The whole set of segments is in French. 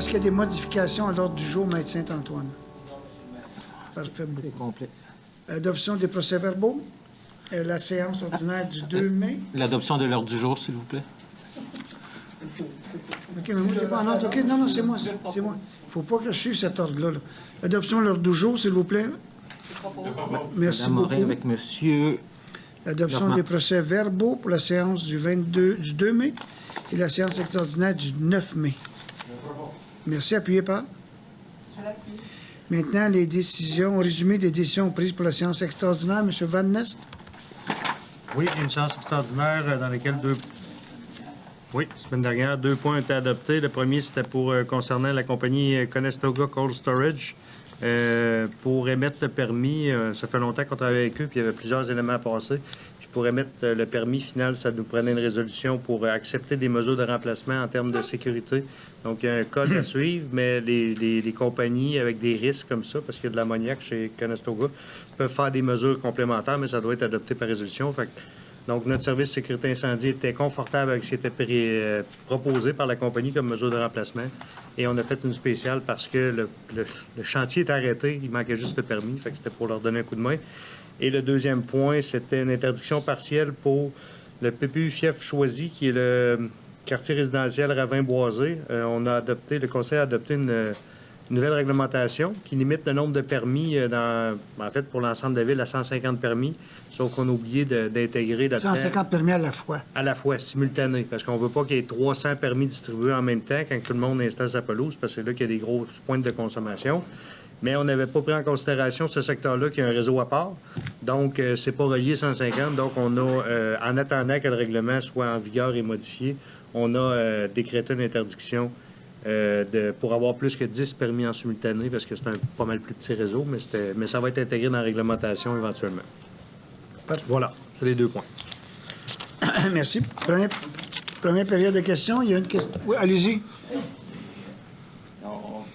qu'il y a des modifications à l'ordre du jour, Maître Saint-Antoine? Parfait. C'est complet. Adoption des procès-verbaux. La séance ordinaire du 2 mai. L'adoption de l'ordre du jour, s'il vous plaît. OK, mais moi, je l'ai pas en ordre. OK, non, c'est moi. Il ne faut pas que je suive cet ordre-là. Là. Adoption de l'ordre du jour, s'il vous plaît. Merci Madame beaucoup. Morin avec monsieur... Adoption des procès-verbaux pour la séance du 2 mai et la séance extraordinaire du 9 mai. Merci. Appuyez par. Maintenant, les décisions, résumé des décisions prises pour la séance extraordinaire. M. Van Nest. Oui, une séance extraordinaire dans laquelle semaine dernière, 2 points ont été adoptés. Le premier, c'était concernant la compagnie Conestoga Cold Storage pour émettre le permis. Ça fait longtemps qu'on travaille avec eux, puis il y avait plusieurs éléments à passer. Puis pour émettre le permis final, ça nous prenait une résolution pour accepter des mesures de remplacement en termes de sécurité. Donc, il y a un code à suivre, mais les compagnies avec des risques comme ça, parce qu'il y a de l'ammoniac chez Conestoga, peuvent faire des mesures complémentaires, mais ça doit être adopté par résolution. Donc, notre service de sécurité incendie était confortable avec ce qui était proposé par la compagnie comme mesure de remplacement. Et on a fait une spéciale parce que le chantier est arrêté, il manquait juste le permis, fait que c'était pour leur donner un coup de main. Et le deuxième point, c'était une interdiction partielle pour le PPU Fief choisi, qui est le quartier résidentiel Ravin-Boisé. Le Conseil a adopté une nouvelle réglementation qui limite le nombre de permis, pour l'ensemble de la ville, à 150 permis, sauf qu'on a oublié d'intégrer là-dedans... 150 permis à la fois. À la fois, simultané, parce qu'on ne veut pas qu'il y ait 300 permis distribués en même temps quand tout le monde installe sa pelouse, parce que c'est là qu'il y a des grosses pointes de consommation. Mais on n'avait pas pris en considération ce secteur-là qui a un réseau à part. Donc, c'est pas relié 150. Donc, on a, en attendant que le règlement soit en vigueur et modifié, on a décrété une interdiction pour avoir plus que 10 permis en simultané, parce que c'est un pas mal plus petit réseau, mais ça va être intégré dans la réglementation éventuellement. Parfait. Voilà, c'est les 2 points. Merci. Première période de questions. Il y a une question. Oui, allez-y.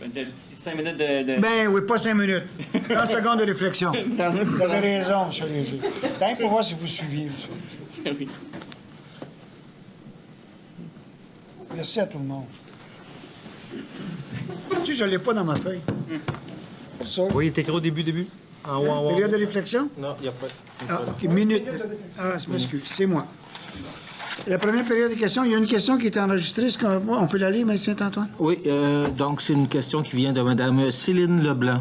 D'ici 5 minutes de... Ben oui, pas 5 minutes. 30 secondes de réflexion. Vous avez raison, M. Léger. Tant pour voir si vous suiviez, M. Oui. Merci à tout le monde. Si je ne l'ai pas dans ma feuille. Ça. Oui, il est écrit au début. En haut, en haut. Période de réflexion? Non, il n'y a pas. Ah, OK, minute. Ah, je m'excuse, c'est moi. La première période de questions, il y a une question qui est enregistrée. Est-ce qu'on peut la lire, M. Saint-Antoine? Oui, donc c'est une question qui vient de Mme Céline Leblanc.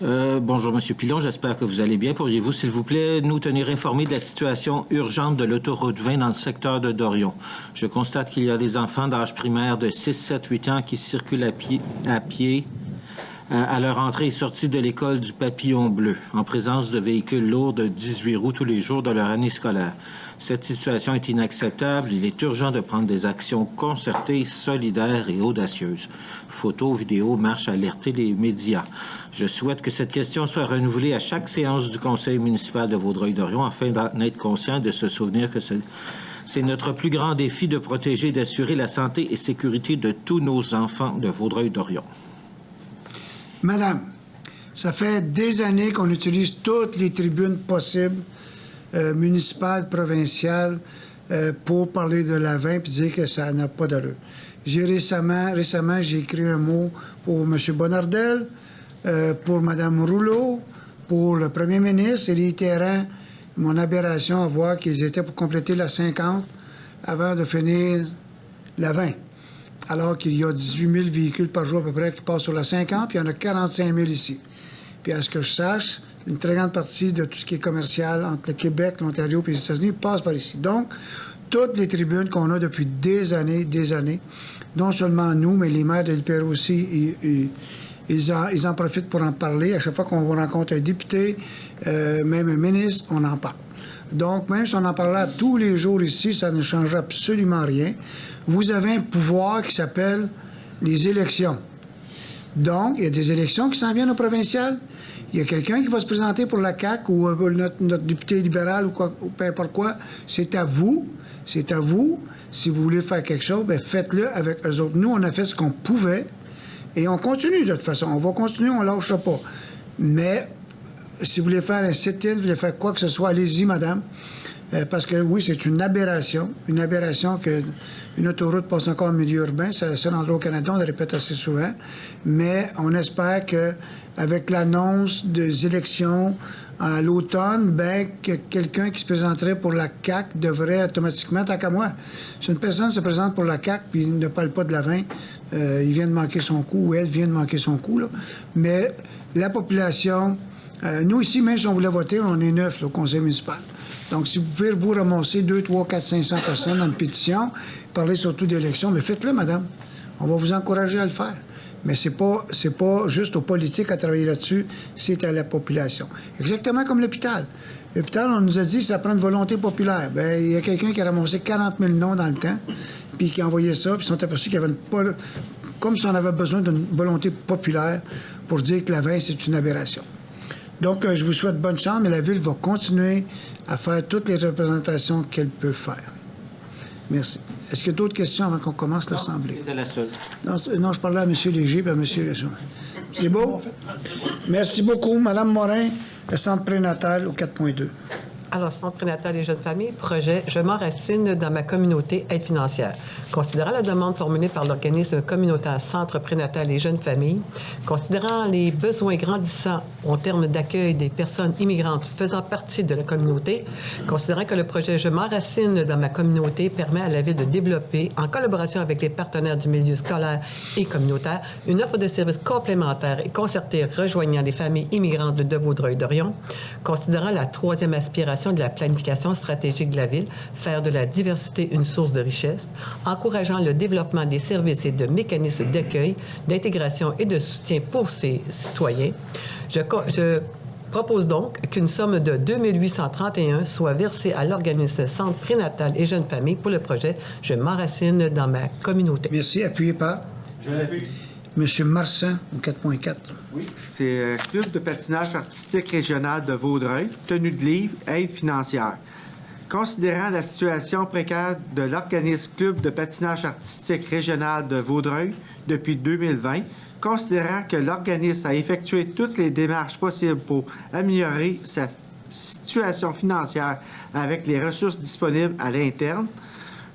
Bonjour, M. Pilon, j'espère que vous allez bien. Pourriez-vous, s'il vous plaît, nous tenir informés de la situation urgente de l'autoroute 20 dans le secteur de Dorion? Je constate qu'il y a des enfants d'âge primaire de 6, 7, 8 ans qui circulent à pied à leur entrée et sortie de l'école du Papillon Bleu, en présence de véhicules lourds de 18 roues tous les jours de leur année scolaire. Cette situation est inacceptable. Il est urgent de prendre des actions concertées, solidaires et audacieuses. Photos, vidéos, marches, alerter les médias. Je souhaite que cette question soit renouvelée à chaque séance du Conseil municipal de Vaudreuil-Dorion afin d'en être conscient et de se souvenir que c'est notre plus grand défi de protéger et d'assurer la santé et sécurité de tous nos enfants de Vaudreuil-Dorion. Madame, ça fait des années qu'on utilise toutes les tribunes possibles, municipales, provinciales, pour parler de la 20 et dire que ça n'a pas d'allure. Récemment, j'ai écrit un mot pour M. Bonnardel, pour Mme Rouleau, pour le premier ministre, réitérant mon aberration à voir qu'ils étaient pour compléter la 50 avant de finir la 20. Alors qu'il y a 18 000 véhicules par jour à peu près qui passent sur la 50, puis il y en a 45 000 ici. Puis à ce que je sache, une très grande partie de tout ce qui est commercial entre le Québec, l'Ontario et les États-Unis passe par ici. Donc, toutes les tribunes qu'on a depuis des années, non seulement nous, mais les maires de l'IPR aussi, ils en profitent pour en parler. À chaque fois qu'on rencontre un député, même un ministre, on en parle. Donc, même si on en parlait tous les jours ici, ça ne change absolument rien. Vous avez un pouvoir qui s'appelle les élections. Donc, il y a des élections qui s'en viennent au provincial. Il y a quelqu'un qui va se présenter pour la CAQ ou notre député libéral ou peu importe quoi. C'est à vous. C'est à vous. Si vous voulez faire quelque chose, bien, faites-le avec eux autres. Nous, on a fait ce qu'on pouvait et on continue de toute façon. On va continuer, on ne lâchera pas. Mais si vous voulez faire un sit-in, vous voulez faire quoi que ce soit, allez-y, madame. Parce que oui, c'est une aberration qu'une autoroute passe encore en milieu urbain. C'est le seul endroit au Canada, on le répète assez souvent. Mais on espère qu'avec l'annonce des élections à l'automne, ben, que quelqu'un qui se présenterait pour la CAQ devrait automatiquement, tant qu'à moi, si une personne se présente pour la CAQ puis il ne parle pas de la 20, il vient de manquer son coup, ou elle vient de manquer son coup, là. Mais la population, nous ici, même si on voulait voter, on est 9 là, au conseil municipal. Donc, si vous pouvez vous ramasser 2, 3, 4, 500 personnes dans une pétition, parler surtout d'élections, mais faites-le, madame. On va vous encourager à le faire. Mais c'est pas juste aux politiques à travailler là-dessus, c'est à la population. Exactement comme l'hôpital. L'hôpital, on nous a dit que ça prend une volonté populaire. Bien, il y a quelqu'un qui a ramassé 40 000 noms dans le temps, puis qui a envoyé ça, puis ils sont aperçus qu'il y avait comme si on avait besoin d'une volonté populaire pour dire que la 20, c'est une aberration. Donc, je vous souhaite bonne chance, mais la Ville va continuer à faire toutes les représentations qu'elle peut faire. Merci. Est-ce qu'il y a d'autres questions avant qu'on commence l'Assemblée? C'était la seule. Non, je parlais à M. Léger et à M. C'est beau? Merci beaucoup. Mme Morin, le centre prénatal au 4.2. Alors, Centre prénatal et jeunes familles, projet Je m'enracine dans ma communauté aide financière. Considérant la demande formulée par l'organisme communautaire Centre prénatal et jeunes familles, considérant les besoins grandissants en termes d'accueil des personnes immigrantes faisant partie de la communauté, considérant que le projet Je m'enracine dans ma communauté permet à la Ville de développer, en collaboration avec les partenaires du milieu scolaire et communautaire, une offre de services complémentaires et concertée rejoignant les familles immigrantes de Vaudreuil-Dorion, considérant la troisième aspiration de la planification stratégique de la Ville, faire de la diversité une source de richesse, encourageant le développement des services et de mécanismes d'accueil, d'intégration et de soutien pour ses citoyens. Je propose donc qu'une somme de 2 831 soit versée à l'organisme Centre prénatal et jeunes familles pour le projet Je m'enracine dans ma communauté. Merci. Appuyé par? Je l'appuie. M. Marsan au 4.4. Oui. C'est Club de patinage artistique régional de Vaudreuil, tenue de livre, aide financière. Considérant la situation précaire de l'organisme Club de patinage artistique régional de Vaudreuil depuis 2020, considérant que l'organisme a effectué toutes les démarches possibles pour améliorer sa situation financière avec les ressources disponibles à l'interne,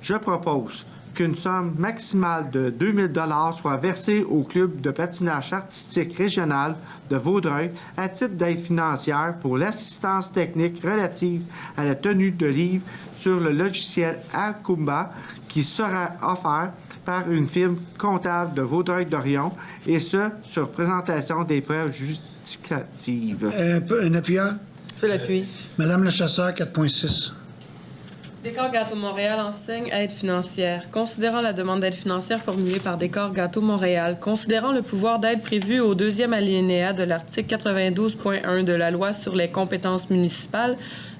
je propose qu'une somme maximale de 2 000 $ soit versée au Club de patinage artistique régional de Vaudreuil à titre d'aide financière pour l'assistance technique relative à la tenue de livre sur le logiciel Alcumba qui sera offert par une firme comptable de Vaudreuil-Dorion, et ce, sur présentation des preuves justificatives. Un appuyeur? Je l'appuie. Madame le chasseur, 4.6. Décor Gâteau Montréal enseigne aide financière. Considérant la demande d'aide financière formulée par Décor Gâteau Montréal, considérant le pouvoir d'aide prévu au 2e alinéa de l'article 92.1 de la Loi sur les compétences municipales,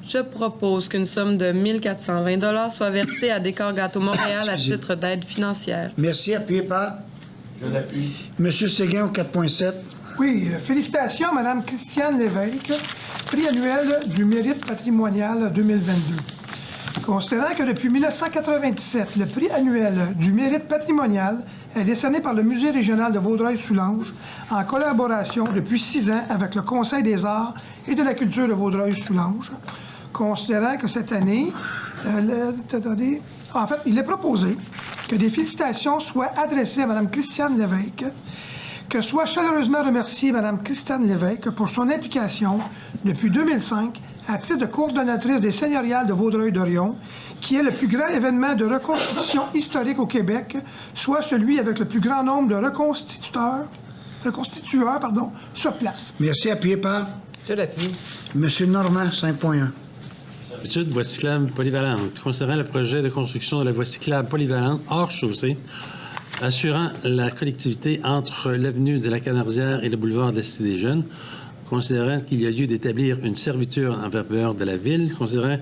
je propose qu'une somme de 1 420 $ soit versée à Décor Gâteau Montréal à titre d'aide financière. Merci. Appuyé par? Je l'appuie. M. Séguin au 4.7. Oui, félicitations, Mme Christiane Lévesque, prix annuel du mérite patrimonial 2022. Considérant que depuis 1997, le prix annuel du mérite patrimonial est décerné par le Musée régional de Vaudreuil-Soulanges en collaboration depuis 6 ans avec le Conseil des arts et de la culture de Vaudreuil-Soulanges. Considérant que cette année, il est proposé que des félicitations soient adressées à Mme Christiane Lévesque, que soit chaleureusement remerciée Mme Christiane Lévesque pour son implication depuis 2005 à titre de coordonnatrice des seigneuriales de Vaudreuil-Dorion, qui est le plus grand événement de reconstitution historique au Québec, soit celui avec le plus grand nombre de reconstitueurs sur place. Merci. Appuyé par? Je l'appuie. M. Normand, 5.1. Étude voie cyclable polyvalente. Considérant le projet de construction de la voie cyclable polyvalente hors chaussée, assurant la collectivité entre l'avenue de la Canardière et le boulevard de la Cité des Jeunes, considérant qu'il y a lieu d'établir une servitude en faveur de la Ville, considérant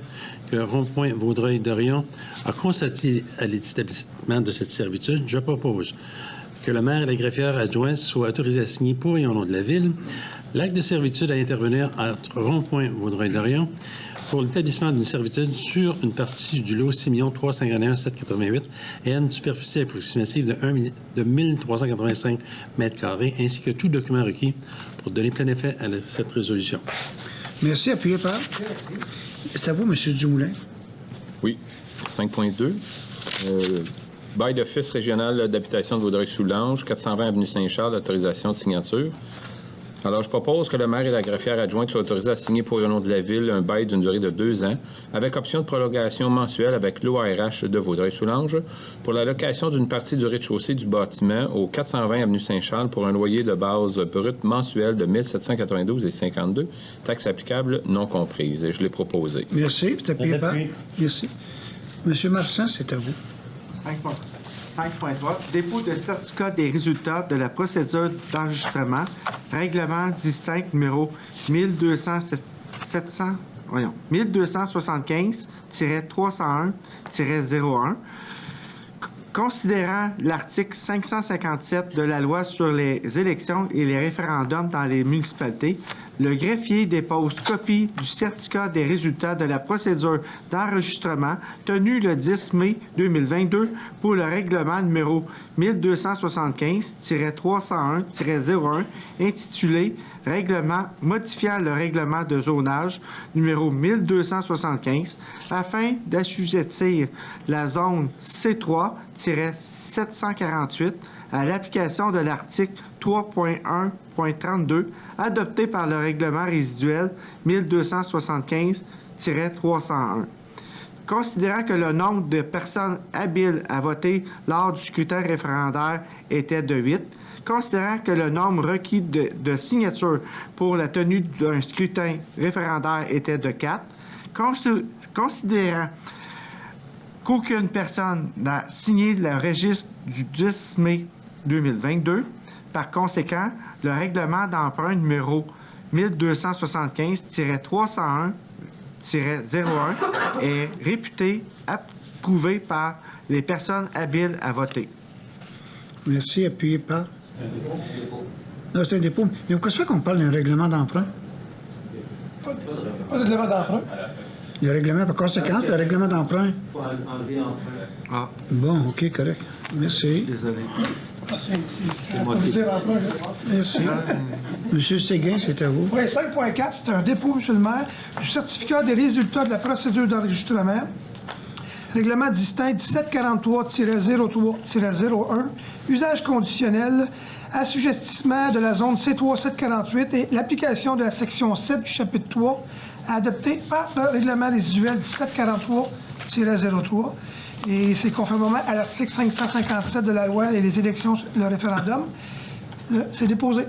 que Rond-Point Vaudreuil-Dorion a constaté à l'établissement de cette servitude, je propose que le maire et la greffière adjointe soient autorisés à signer pour et au nom de la Ville l'acte de servitude à intervenir entre Rond-Point Vaudreuil-Dorion pour l'établissement d'une servitude sur une partie du lot 6 351 788 et à une superficie approximative de 1 385 m², ainsi que tout document requis pour donner plein effet à cette résolution. Merci. Appuyé par? C'est à vous, M. Dumoulin. Oui. 5.2. Bail d'office régional d'habitation de Vaudreuil-Soulanges, 420 avenue Saint-Charles, autorisation de signature. Alors, je propose que le maire et la greffière adjointe soient autorisés à signer pour le nom de la Ville un bail d'une durée de 2 ans, avec option de prolongation mensuelle avec l'OARH de Vaudreuil-Soulanges pour la location d'une partie du rez-de-chaussée du bâtiment au 420 avenue Saint-Charles pour un loyer de base brut mensuel de 1792,52 $, taxes applicables non comprises. Et je l'ai proposé. Merci. C'est appuyé par... Merci. Monsieur Marsan, c'est à vous. 5.3. Dépôt de certificat des résultats de la procédure d'enregistrement. Règlement distinct numéro 1275-301-01. Considérant l'article 557 de la loi sur les élections et les référendums dans les municipalités, le greffier dépose copie du certificat des résultats de la procédure d'enregistrement tenu le 10 mai 2022 pour le règlement numéro 1275-301-01 intitulé « Règlement modifiant le règlement de zonage numéro 1275 afin d'assujettir la zone C3-748 à l'application de l'article 3.1.32 adopté par le règlement résiduel 1275-301. Considérant que le nombre de personnes habiles à voter lors du scrutin référendaire était de 8, considérant que le nombre requis de signatures pour la tenue d'un scrutin référendaire était de 4, considérant qu'aucune personne n'a signé le registre du 10 mai 2022, par conséquent, le règlement d'emprunt numéro 1275-301-01 est réputé approuvé par les personnes habiles à voter. Merci. Appuyé par... Non, c'est un dépôt. Mais pourquoi ça fait qu'on parle d'un règlement d'emprunt? Pas de règlement d'emprunt. Le règlement, par conséquent, c'est le règlement d'emprunt. Il faut enlever emprunt. Ah, Bon, OK, correct. Merci. désolé. Merci. Monsieur Séguin, c'est à vous. Oui, 5.4, c'est un dépôt, Monsieur le maire, du certificat des résultats de la procédure d'enregistrement. Règlement distinct 1743-03-01, usage conditionnel, assujettissement de la zone C3-748 et l'application de la section 7 du chapitre 3 adopté par le règlement résiduel 1743-03. Et c'est conformément à l'article 557 de la loi et les élections, le référendum. C'est déposé.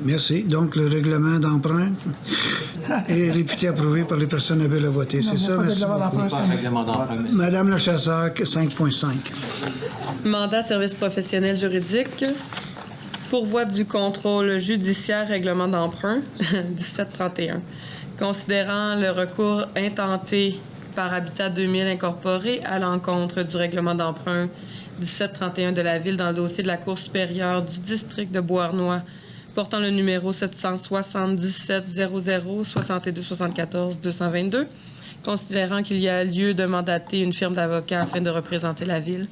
Merci. Donc, le règlement d'emprunt est réputé approuvé par les personnes habiles à voter. C'est ça, merci. Règlement d'emprunt, monsieur. Madame le chasseur, 5.5. Mandat service professionnel juridique. Pourvoi du contrôle judiciaire règlement d'emprunt 1731. Considérant le recours intenté par Habitat 2000 Incorporé à l'encontre du règlement d'emprunt 1731 de la Ville dans le dossier de la Cour supérieure du district de Beauharnois portant le numéro 777 00 62 74 222, considérant qu'il y a lieu de mandater une firme d'avocats afin de représenter la Ville,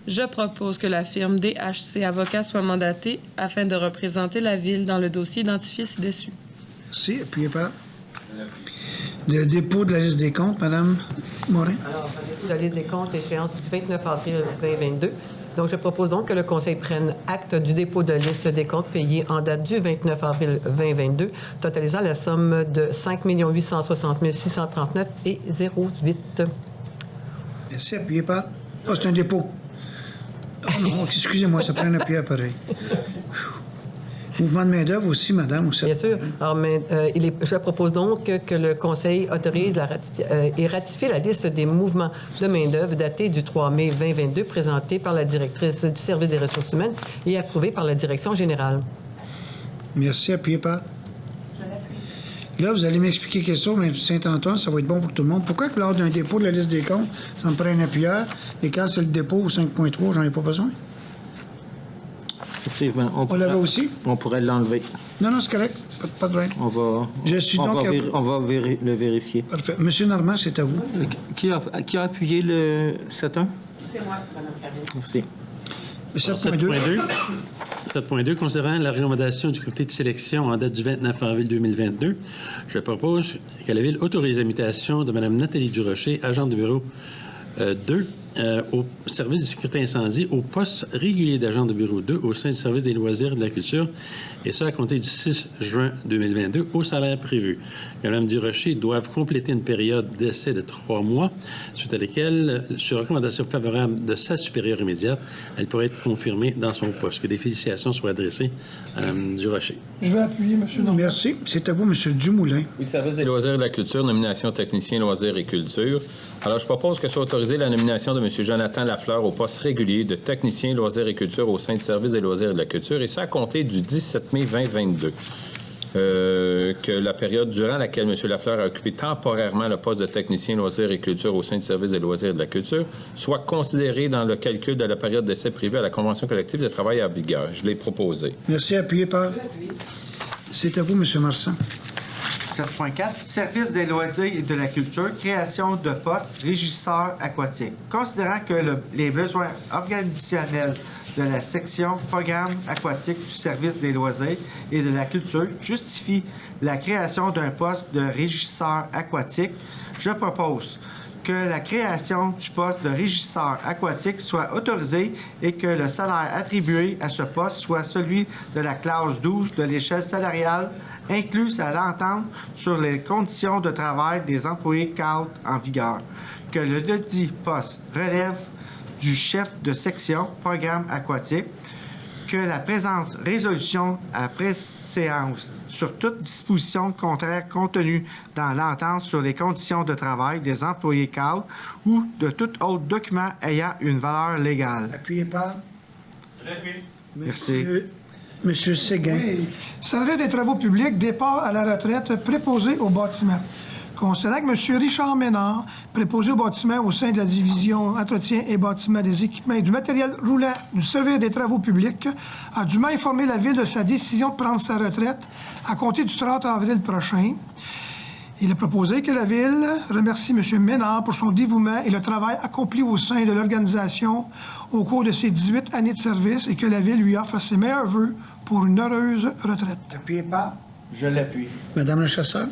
je propose que la firme DHC Avocats soit mandatée afin de représenter la Ville dans le dossier identifié ci-dessus. Merci. Appuyez par. Le dépôt de la liste des comptes, Madame Morin. Alors, la liste des comptes, échéance du 29 avril 2022. Donc, je propose donc que le Conseil prenne acte du dépôt de liste des comptes payés en date du 29 avril 2022, totalisant la somme de 5 860 639 et 08. Merci. Appuyez par. Oh, c'est un dépôt. Oh non, excusez-moi, ça prend un appui appareil. Mouvement de main-d'œuvre aussi, madame. Aussi. Bien sûr. Alors, je propose donc que le Conseil autorise et ratifie la liste des mouvements de main-d'œuvre datée du 3 mai 2022, présentée par la directrice du Service des ressources humaines et approuvée par la Direction générale. Merci. Appuyez par. Là, vous allez m'expliquer quelque chose, mais Saint-Antoine, ça va être bon pour tout le monde. Pourquoi que lors d'un dépôt de la liste des comptes, ça me prend un appuyeur, et quand c'est le dépôt au 5.3, j'en ai pas besoin? Effectivement. On l'avait aussi? On pourrait l'enlever. Non, c'est correct. Pas de problème. On va le vérifier. Parfait. Monsieur Normand, c'est à vous. Qui a appuyé le 7.1? C'est moi, Mme Karine. Merci. Le 7.2. 7.2. Considérant la recommandation du comité de sélection en date du 29 avril 2022, je propose que la Ville autorise la mutation de Mme Nathalie Durocher, agente de bureau 2, au service de sécurité incendie, au poste régulier d'agent de bureau 2 au sein du service des loisirs et de la culture, et ça à compter du 6 juin 2022 au salaire prévu. Que Mme Durocher doive compléter une période d'essai de 3 mois, suite à laquelle, sur recommandation favorable de sa supérieure immédiate, elle pourrait être confirmée dans son poste. Que des félicitations soient adressées à Mme Durocher. Je vais appuyer, M. Normand. Merci. C'est à vous, M. Dumoulin. Oui, service des loisirs et de la culture, nomination technicien loisirs et culture. Alors, je propose que soit autorisée la nomination de M. Jonathan Lafleur au poste régulier de technicien loisirs et culture au sein du service des loisirs et de la culture, et ça à compter du 17 mai 2022. Que la période durant laquelle M. Lafleur a occupé temporairement le poste de technicien loisirs et culture au sein du service des loisirs et de la culture soit considérée dans le calcul de la période d'essai prévue à la Convention collective de travail en vigueur. Je l'ai proposé. Merci. Appuyé par... C'est à vous, M. Marsan. 7.4. Service des loisirs et de la culture, création de postes régisseurs aquatiques. Considérant que les besoins organisationnels de la section programme aquatique du service des loisirs et de la culture justifient la création d'un poste de régisseur aquatique, je propose que la création du poste de régisseur aquatique soit autorisée et que le salaire attribué à ce poste soit celui de la classe 12 de l'échelle salariale incluse à l'entente sur les conditions de travail des employés cadres en vigueur, que le dit poste relève du chef de section programme aquatique, que la présente résolution à préséance sur toute disposition contraire contenue dans l'entente sur les conditions de travail des employés cadres ou de tout autre document ayant une valeur légale. Appuyé par... Merci. Monsieur Séguin. Oui. Service des travaux publics, départ à la retraite, préposé au bâtiment. Considérant que M. Richard Ménard, préposé au bâtiment au sein de la division entretien et bâtiment des équipements et du matériel roulant du service des travaux publics, a dûment informé la Ville de sa décision de prendre sa retraite à compter du 30 avril prochain. Il a proposé que la Ville remercie M. Ménard pour son dévouement et le travail accompli au sein de l'organisation au cours de ses 18 années de service et que la Ville lui offre ses meilleurs vœux pour une heureuse retraite. Appuyé par... Je l'appuie. Madame le chasseur.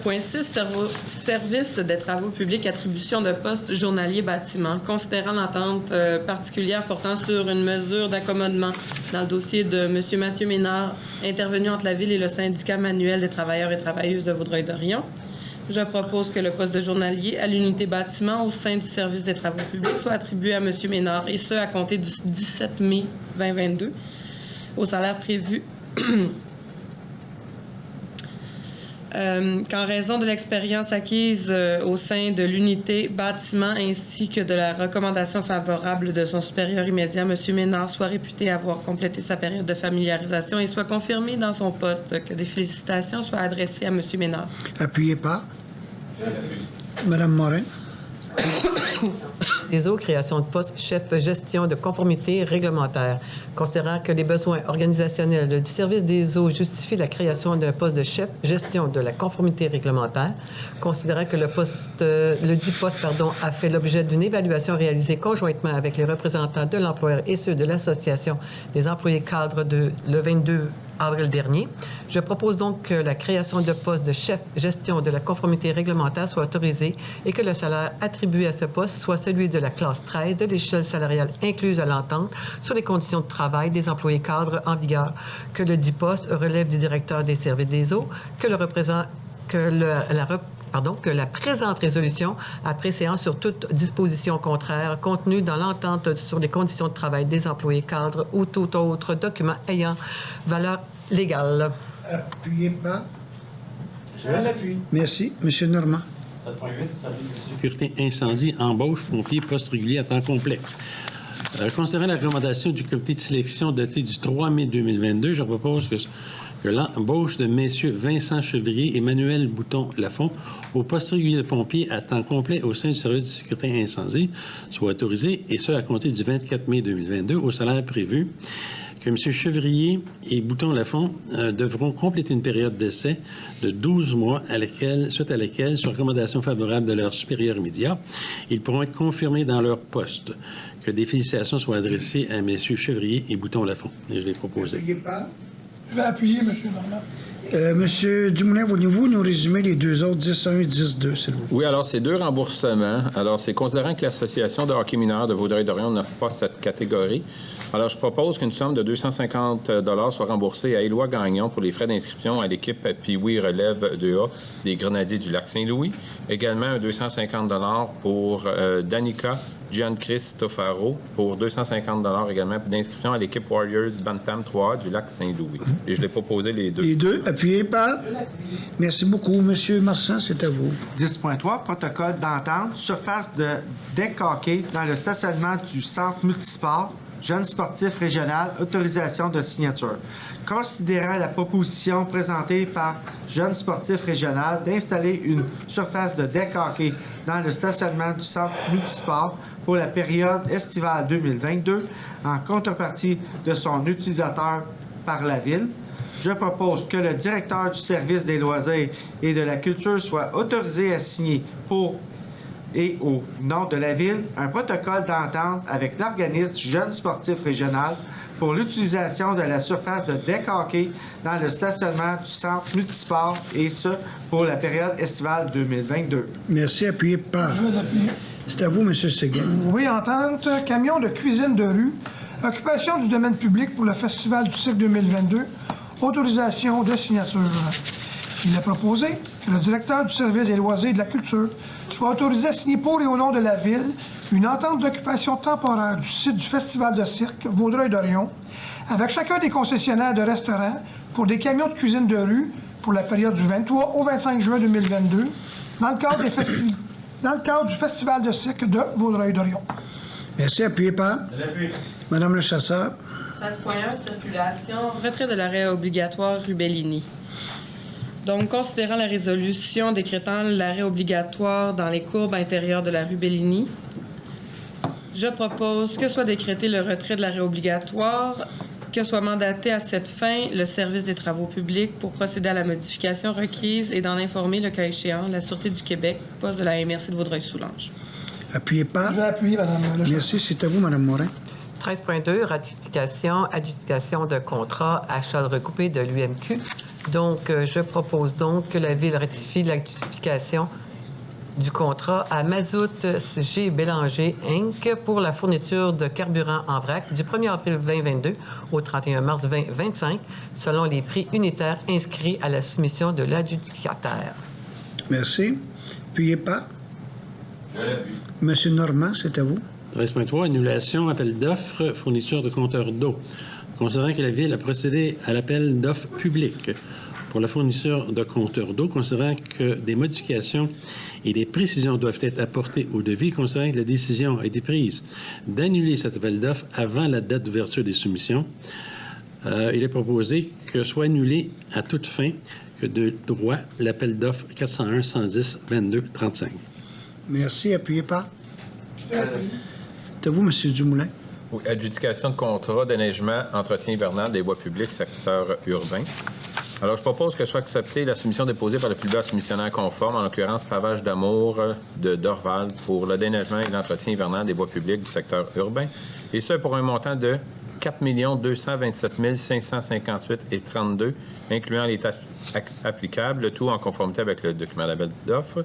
7.6. Service des travaux publics, attribution de postes journaliers bâtiments. Considérant l'entente particulière portant sur une mesure d'accommodement dans le dossier de M. Mathieu Ménard, intervenu entre la Ville et le syndicat manuel des travailleurs et travailleuses de Vaudreuil-Dorion, je propose que le poste de journalier à l'unité bâtiment au sein du service des travaux publics soit attribué à M. Ménard, et ce, à compter du 17 mai 2022, au salaire prévu qu'en raison de l'expérience acquise au sein de l'unité bâtiment ainsi que de la recommandation favorable de son supérieur immédiat, M. Ménard soit réputé avoir complété sa période de familiarisation et soit confirmé dans son poste. Que des félicitations soient adressées à M. Ménard. Appuyé par... Madame Morin. Les eaux, création de poste chef gestion de conformité réglementaire. Considérant que les besoins organisationnels du service des eaux justifient la création d'un poste de chef gestion de la conformité réglementaire, considérant que le dit poste a fait l'objet d'une évaluation réalisée conjointement avec les représentants de l'employeur et ceux de l'Association des employés cadres le 22 avril dernier. Je propose donc que la création de poste de chef gestion de la conformité réglementaire soit autorisée et que le salaire attribué à ce poste soit celui de la classe 13 de l'échelle salariale incluse à l'entente sur les conditions de travail des employés cadres en vigueur, que le dit poste relève du directeur des services des eaux, que la présente résolution a préséance sur toute disposition contraire contenue dans l'entente sur les conditions de travail des employés cadres ou tout autre document ayant valeur légale. Appuyé par... Je l'appuie. Merci. Monsieur Normand. 7.8. Service de sécurité incendie, embauche, pompier, poste régulier à temps complet. Considérant la recommandation du comité de sélection datée du 3 mai 2022, je propose que l'embauche de messieurs Vincent Chevrier et Emmanuel Bouton-Lafont au poste régulier de pompier à temps complet au sein du service de sécurité incendie soit autorisée, et ce, à compter du 24 mai 2022, au salaire prévu, que M. Chevrier et Bouton-Lafont devront compléter une période d'essai de 12 mois suite à laquelle, sur recommandation favorable de leur supérieur immédiat, ils pourront être confirmés dans leur poste. Que des félicitations soient adressées à M. Chevrier et Bouton-Lafont. Et je l'ai proposé. Je vais appuyer, M. Normand. Monsieur Dumoulin, voulez-vous nous résumer les deux autres, 10-1 et 10-2, s'il vous plaît? Oui, alors c'est 2 remboursements. Alors, c'est considérant que l'Association de hockey mineur de Vaudreuil-Dorion n'offre pas cette catégorie. Alors, je propose qu'une somme de 250 $ soit remboursée à Éloi Gagnon pour les frais d'inscription à l'équipe Pee-Wee Relève 2A des Grenadiers du Lac-Saint-Louis. Également, un 250 $ pour Danica Giancristofaro pour 250 $ également d'inscription à l'équipe Warriors Bantam 3A du Lac-Saint-Louis. Et je l'ai proposé les deux. Les deux, appuyés par... Merci beaucoup. Monsieur Marsan, c'est à vous. 10.3, protocole d'entente, surface de deck hockey dans le stationnement du centre multisport, jeune sportif régional, autorisation de signature. Considérant la proposition présentée par jeune sportif régional d'installer une surface de deck hockey dans le stationnement du centre multisport pour la période estivale 2022 en contrepartie de son utilisateur par la Ville, je propose que le directeur du service des loisirs et de la culture soit autorisé à signer pour et au nom de la Ville un protocole d'entente avec l'organisme jeune sportif régional pour l'utilisation de la surface de deck hockey dans le stationnement du centre multisport et ce, pour la période estivale 2022. Merci, appuyé par... Je vais l'appuyer. C'est à vous, M. Seguin. Oui, entente, camion de cuisine de rue, occupation du domaine public pour le Festival du cycle 2022, autorisation de signature. Il est proposé que le directeur du service des loisirs et de la culture soit autorisé à signer pour et au nom de la Ville une entente d'occupation temporaire du site du Festival de cirque Vaudreuil-Dorion avec chacun des concessionnaires de restaurants pour des camions de cuisine de rue pour la période du 23 au 25 juin 2022 dans le cadre du Festival de cirque de Vaudreuil-Dorion. Merci, appuyé par... Madame le chasseur. 13.1, circulation, retrait de l'arrêt obligatoire Rubellini. Donc, considérant la résolution décrétant l'arrêt obligatoire dans les courbes intérieures de la rue Bellini, je propose que soit décrété le retrait de l'arrêt obligatoire, que soit mandaté à cette fin le service des travaux publics pour procéder à la modification requise et d'en informer, le cas échéant, la Sûreté du Québec, poste de la MRC de Vaudreuil-Soulanges. Appuyé par... Je vais appuyer, Mme le Merci, c'est à vous, Mme Morin. 13.2, ratification, adjudication de contrat, achat recoupé de l'UMQ. Donc, je propose donc que la Ville ratifie l'adjudication du contrat à Mazout G. Bélanger, Inc. pour la fourniture de carburant en vrac du 1er avril 2022 au 31 mars 2025, selon les prix unitaires inscrits à la soumission de l'adjudicataire. Merci. Appuyé par... Monsieur Normand, c'est à vous. 13.3, annulation, appel d'offres, fourniture de compteurs d'eau. Considérant que la Ville a procédé à l'appel d'offres public pour la fourniture de compteurs d'eau, considérant que des modifications et des précisions doivent être apportées au devis, considérant que la décision a été prise d'annuler cet appel d'offres avant la date d'ouverture des soumissions, il est proposé que soit annulé à toute fin que de droit l'appel d'offres 401-110-22-35. Merci. Appuyé par... C'est à vous, M. Dumoulin. Oui, adjudication de contrat déneigement, entretien hivernal des voies publiques, secteur urbain. Alors, je propose que soit acceptée la soumission déposée par le plus bas soumissionnaire conforme, en l'occurrence Pavage d'Amour de Dorval, pour le déneigement et l'entretien hivernal des voies publiques du secteur urbain, et ce pour un montant de 4 227 558,32 incluant les taxes applicables, le tout en conformité avec le document d'appel d'offres.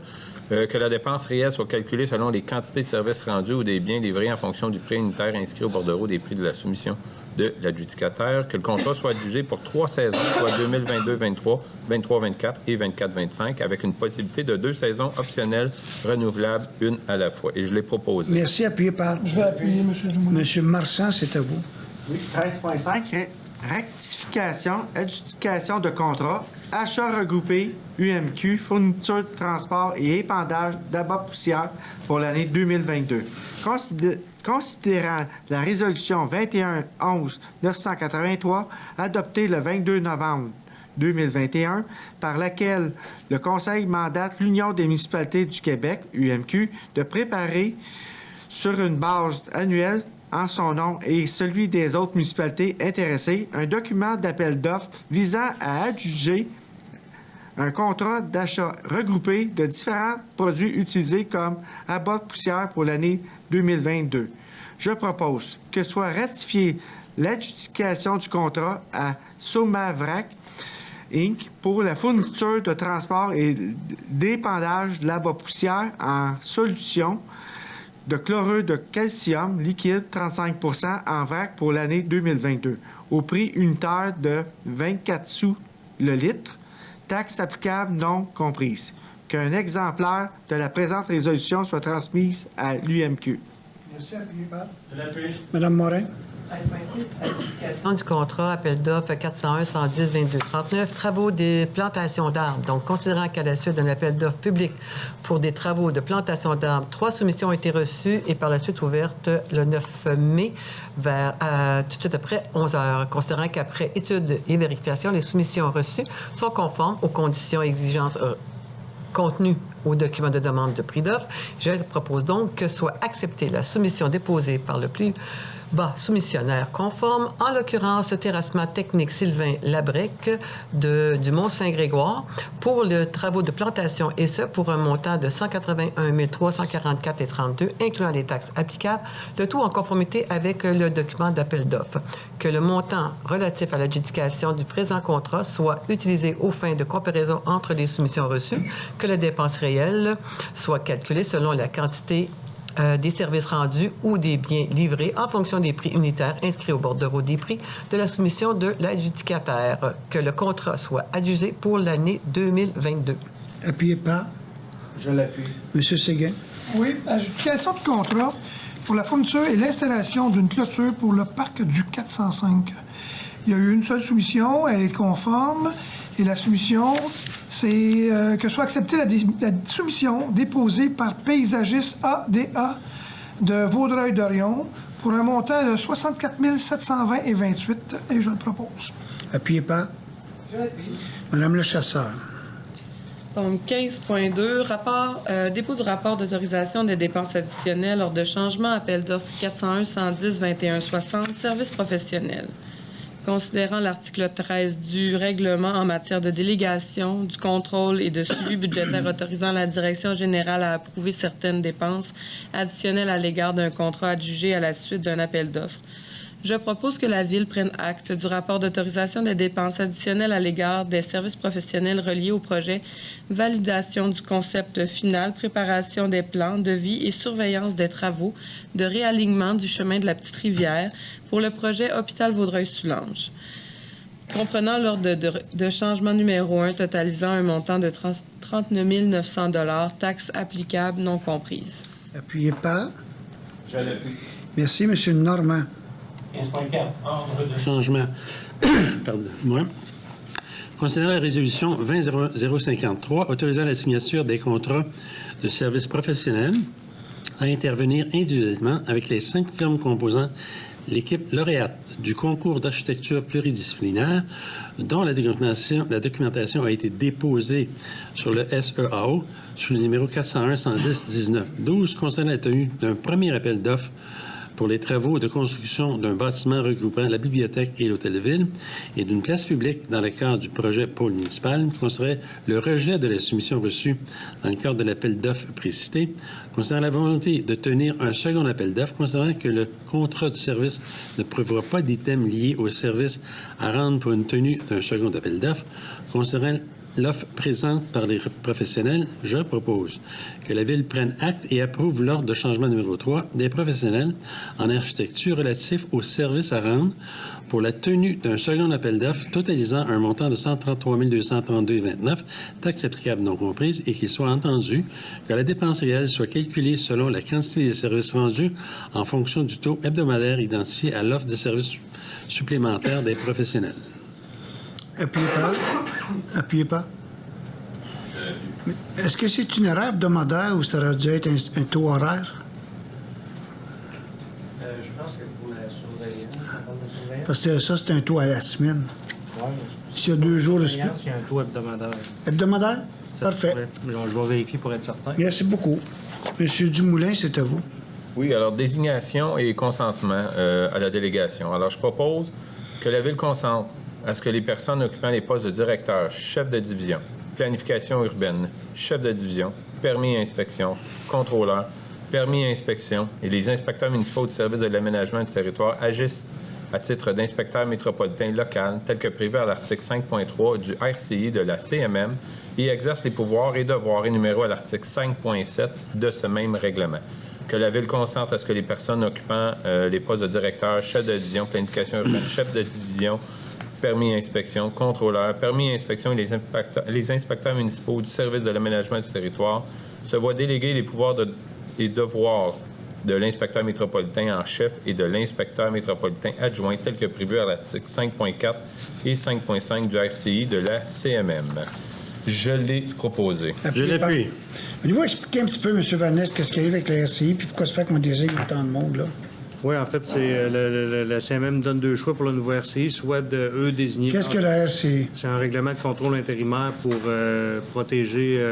Que la dépense réelle soit calculée selon les quantités de services rendus ou des biens livrés en fonction du prix unitaire inscrit au bordereau des prix de la soumission de l'adjudicataire, que le contrat soit adjugé pour 3 saisons, soit 2022-23, 23-24 et 24-25, avec une possibilité de 2 saisons optionnelles renouvelables, une à la fois. Et je l'ai proposé. Merci. Appuyé par... Je vais appuyer, M. Dumoulin. M. Marsan, c'est à vous. Oui, 13.5, rectification, adjudication de contrat, achat regroupé, UMQ, fourniture de transport et épandage d'abat-poussière pour l'année 2022. Considérant la résolution 21-11-983 adoptée le 22 novembre 2021, par laquelle le Conseil mandate l'Union des municipalités du Québec, UMQ, de préparer sur une base annuelle en son nom et celui des autres municipalités intéressées un document d'appel d'offres visant à adjuger un contrat d'achat regroupé de différents produits utilisés comme abat de poussière pour l'année 2022. Je propose que soit ratifiée l'adjudication du contrat à Somavrac Inc. pour la fourniture de transport et d'épandage de l'abat poussière en solution de chlorure de calcium liquide 35 % en vrac pour l'année 2022 au prix unitaire de 24 sous le litre, taxe applicable non comprise. Qu'un exemplaire de la présente résolution soit transmise à l'UMQ. Merci. Madame Morin. Du contrat, appel d'offres 401-110-22-39, travaux des plantations d'arbres. Donc, considérant qu'à la suite d'un appel d'offres public pour des travaux de plantation d'arbres, 3 soumissions ont été reçues et par la suite ouvertes le 9 mai vers tout de suite après 11 heures. Considérant qu'après étude et vérification, les soumissions reçues sont conformes aux conditions et exigences contenues au document de demande de prix d'offre, je propose donc que soit acceptée la soumission déposée par le plus bas soumissionnaire conforme, en l'occurrence Terrassement technique Sylvain Labrec du Mont-Saint-Grégoire pour les travaux de plantation et ce pour un montant de 181 344,32 incluant les taxes applicables, le tout en conformité avec le document d'appel d'offres. Que le montant relatif à l'adjudication du présent contrat soit utilisé aux fins de comparaison entre les soumissions reçues, que la dépense réelle soit calculée selon la quantité des services rendus ou des biens livrés en fonction des prix unitaires inscrits au bordereau des prix de la soumission de l'adjudicataire. Que le contrat soit adjugé pour l'année 2022. Appuyé par? Je l'appuie. Monsieur Séguin. Oui, adjudication du contrat pour la fourniture et l'installation d'une clôture pour le parc du 405. Il y a eu une seule soumission, elle est conforme, et la soumission, c'est que soit acceptée la soumission déposée par Paysagiste ADA de Vaudreuil-Dorion pour un montant de 64 720,28 et je le propose. Appuyé par? Je l'appuie. Madame le chasseur. Donc, 15.2, dépôt du rapport d'autorisation des dépenses additionnelles lors de changement appel d'offres 401-110-2160, services professionnels. Considérant l'article 13 du règlement en matière de délégation, du contrôle et de suivi budgétaire autorisant la direction générale à approuver certaines dépenses additionnelles à l'égard d'un contrat adjugé à la suite d'un appel d'offres, je propose que la Ville prenne acte du rapport d'autorisation des dépenses additionnelles à l'égard des services professionnels reliés au projet validation du concept final, préparation des plans, devis et surveillance des travaux de réalignement du chemin de la Petite-Rivière pour le projet Hôpital Vaudreuil-Soulanges, comprenant l'ordre de changement numéro 1 totalisant un montant de 39 900 $ taxes applicables non comprises. Appuyé par? Je l'appuie. Merci, Monsieur Normand. 15.4, ordre de changement. Pardon-moi. Considérant la résolution 20.053 autorisant la signature des contrats de services professionnels à intervenir individuellement avec les 5 firmes composant l'équipe lauréate du concours d'architecture pluridisciplinaire dont la documentation a été déposée sur le SEAO sous le numéro 401-110-19-12 concernant la tenue d'un premier appel d'offres pour les travaux de construction d'un bâtiment regroupant la bibliothèque et l'hôtel-ville et d'une place publique dans le cadre du projet pôle municipal, considérant le rejet de la soumission reçue dans le cadre de l'appel d'offres précité, considérant la volonté de tenir un second appel d'offres, considérant que le contrat de service ne prévoit pas d'items liés au service à rendre pour une tenue d'un second appel d'offres, considérant l'offre présente par les professionnels, je propose que la Ville prenne acte et approuve l'ordre de changement numéro 3 des professionnels en architecture relatif aux services à rendre pour la tenue d'un second appel d'offres totalisant un montant de 133 232,29, taxes applicables non comprises, et qu'il soit entendu que la dépense réelle soit calculée selon la quantité des services rendus en fonction du taux hebdomadaire identifié à l'offre de services supplémentaires des professionnels. Appuyez pas. Appuyez pas. Est-ce que c'est une erreur hebdomadaire ou ça aurait dû être un taux horaire? Je pense que pour la surveillance, Parce que ça, c'est un taux à la semaine. ouais, S'il y a 2 jours de il y a un taux hebdomadaire. hebdomadaire? Parfait. Je vais vérifier pour être certain. Merci beaucoup. Monsieur Dumoulin, c'est à vous. Oui, alors désignation et consentement à la délégation. Alors, je propose que la Ville consente à ce que les personnes occupant les postes de directeur, chef de division, planification urbaine, chef de division, permis et inspection, contrôleur, permis et inspection et les inspecteurs municipaux du service de l'aménagement du territoire agissent à titre d'inspecteur métropolitain local, tel que prévu à l'article 5.3 du RCI de la CMM, et exercent les pouvoirs et devoirs énumérés à l'article 5.7 de ce même règlement. Que la Ville consente à ce que les personnes occupant les postes de directeur, chef de division, planification urbaine, chef de division, permis et inspection, contrôleur, permis et inspection et les inspecteurs municipaux du service de l'aménagement du territoire se voient déléguer les pouvoirs et devoirs de l'inspecteur métropolitain en chef et de l'inspecteur métropolitain adjoint, tel que prévu à l'article 5.4 et 5.5 du RCI de la CMM. Je l'ai proposé. Je l'appuie. Voulez-vous expliquer un petit peu, M. Vanès, qu'est-ce qui arrive avec la RCI puis pourquoi ça fait qu'on désigne autant de monde, là? Oui, en fait, c'est la CMM donne deux choix pour le nouveau RCI, soit de eux désigner... Qu'est-ce que la RCI? C'est un règlement de contrôle intérimaire pour protéger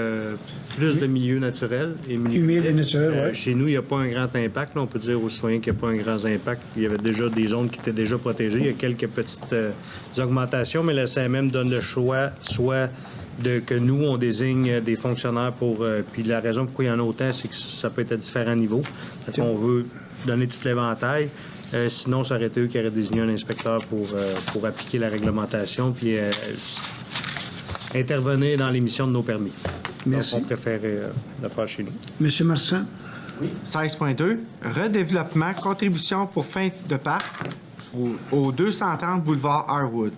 plus de milieux naturels. Et Humides et naturels, oui. Chez nous, il n'y a pas un grand impact. Là, on peut dire aux citoyens qu'il n'y a pas un grand impact. Il y avait déjà des zones qui étaient déjà protégées. Il y a quelques petites augmentations, mais la CMM donne le choix, soit que nous, on désigne des fonctionnaires pour... puis la raison pourquoi il y en a autant, c'est que ça peut être à différents niveaux. On veut donner tout l'éventail. Sinon, ça aurait été eux qui auraient désigné un inspecteur pour appliquer la réglementation puis intervenir dans l'émission de nos permis. Merci. Donc, on préfère le faire chez nous. M. Marsan? Oui. 16.2. Redéveloppement, contribution pour fin de parc au 230 boulevard Harwood.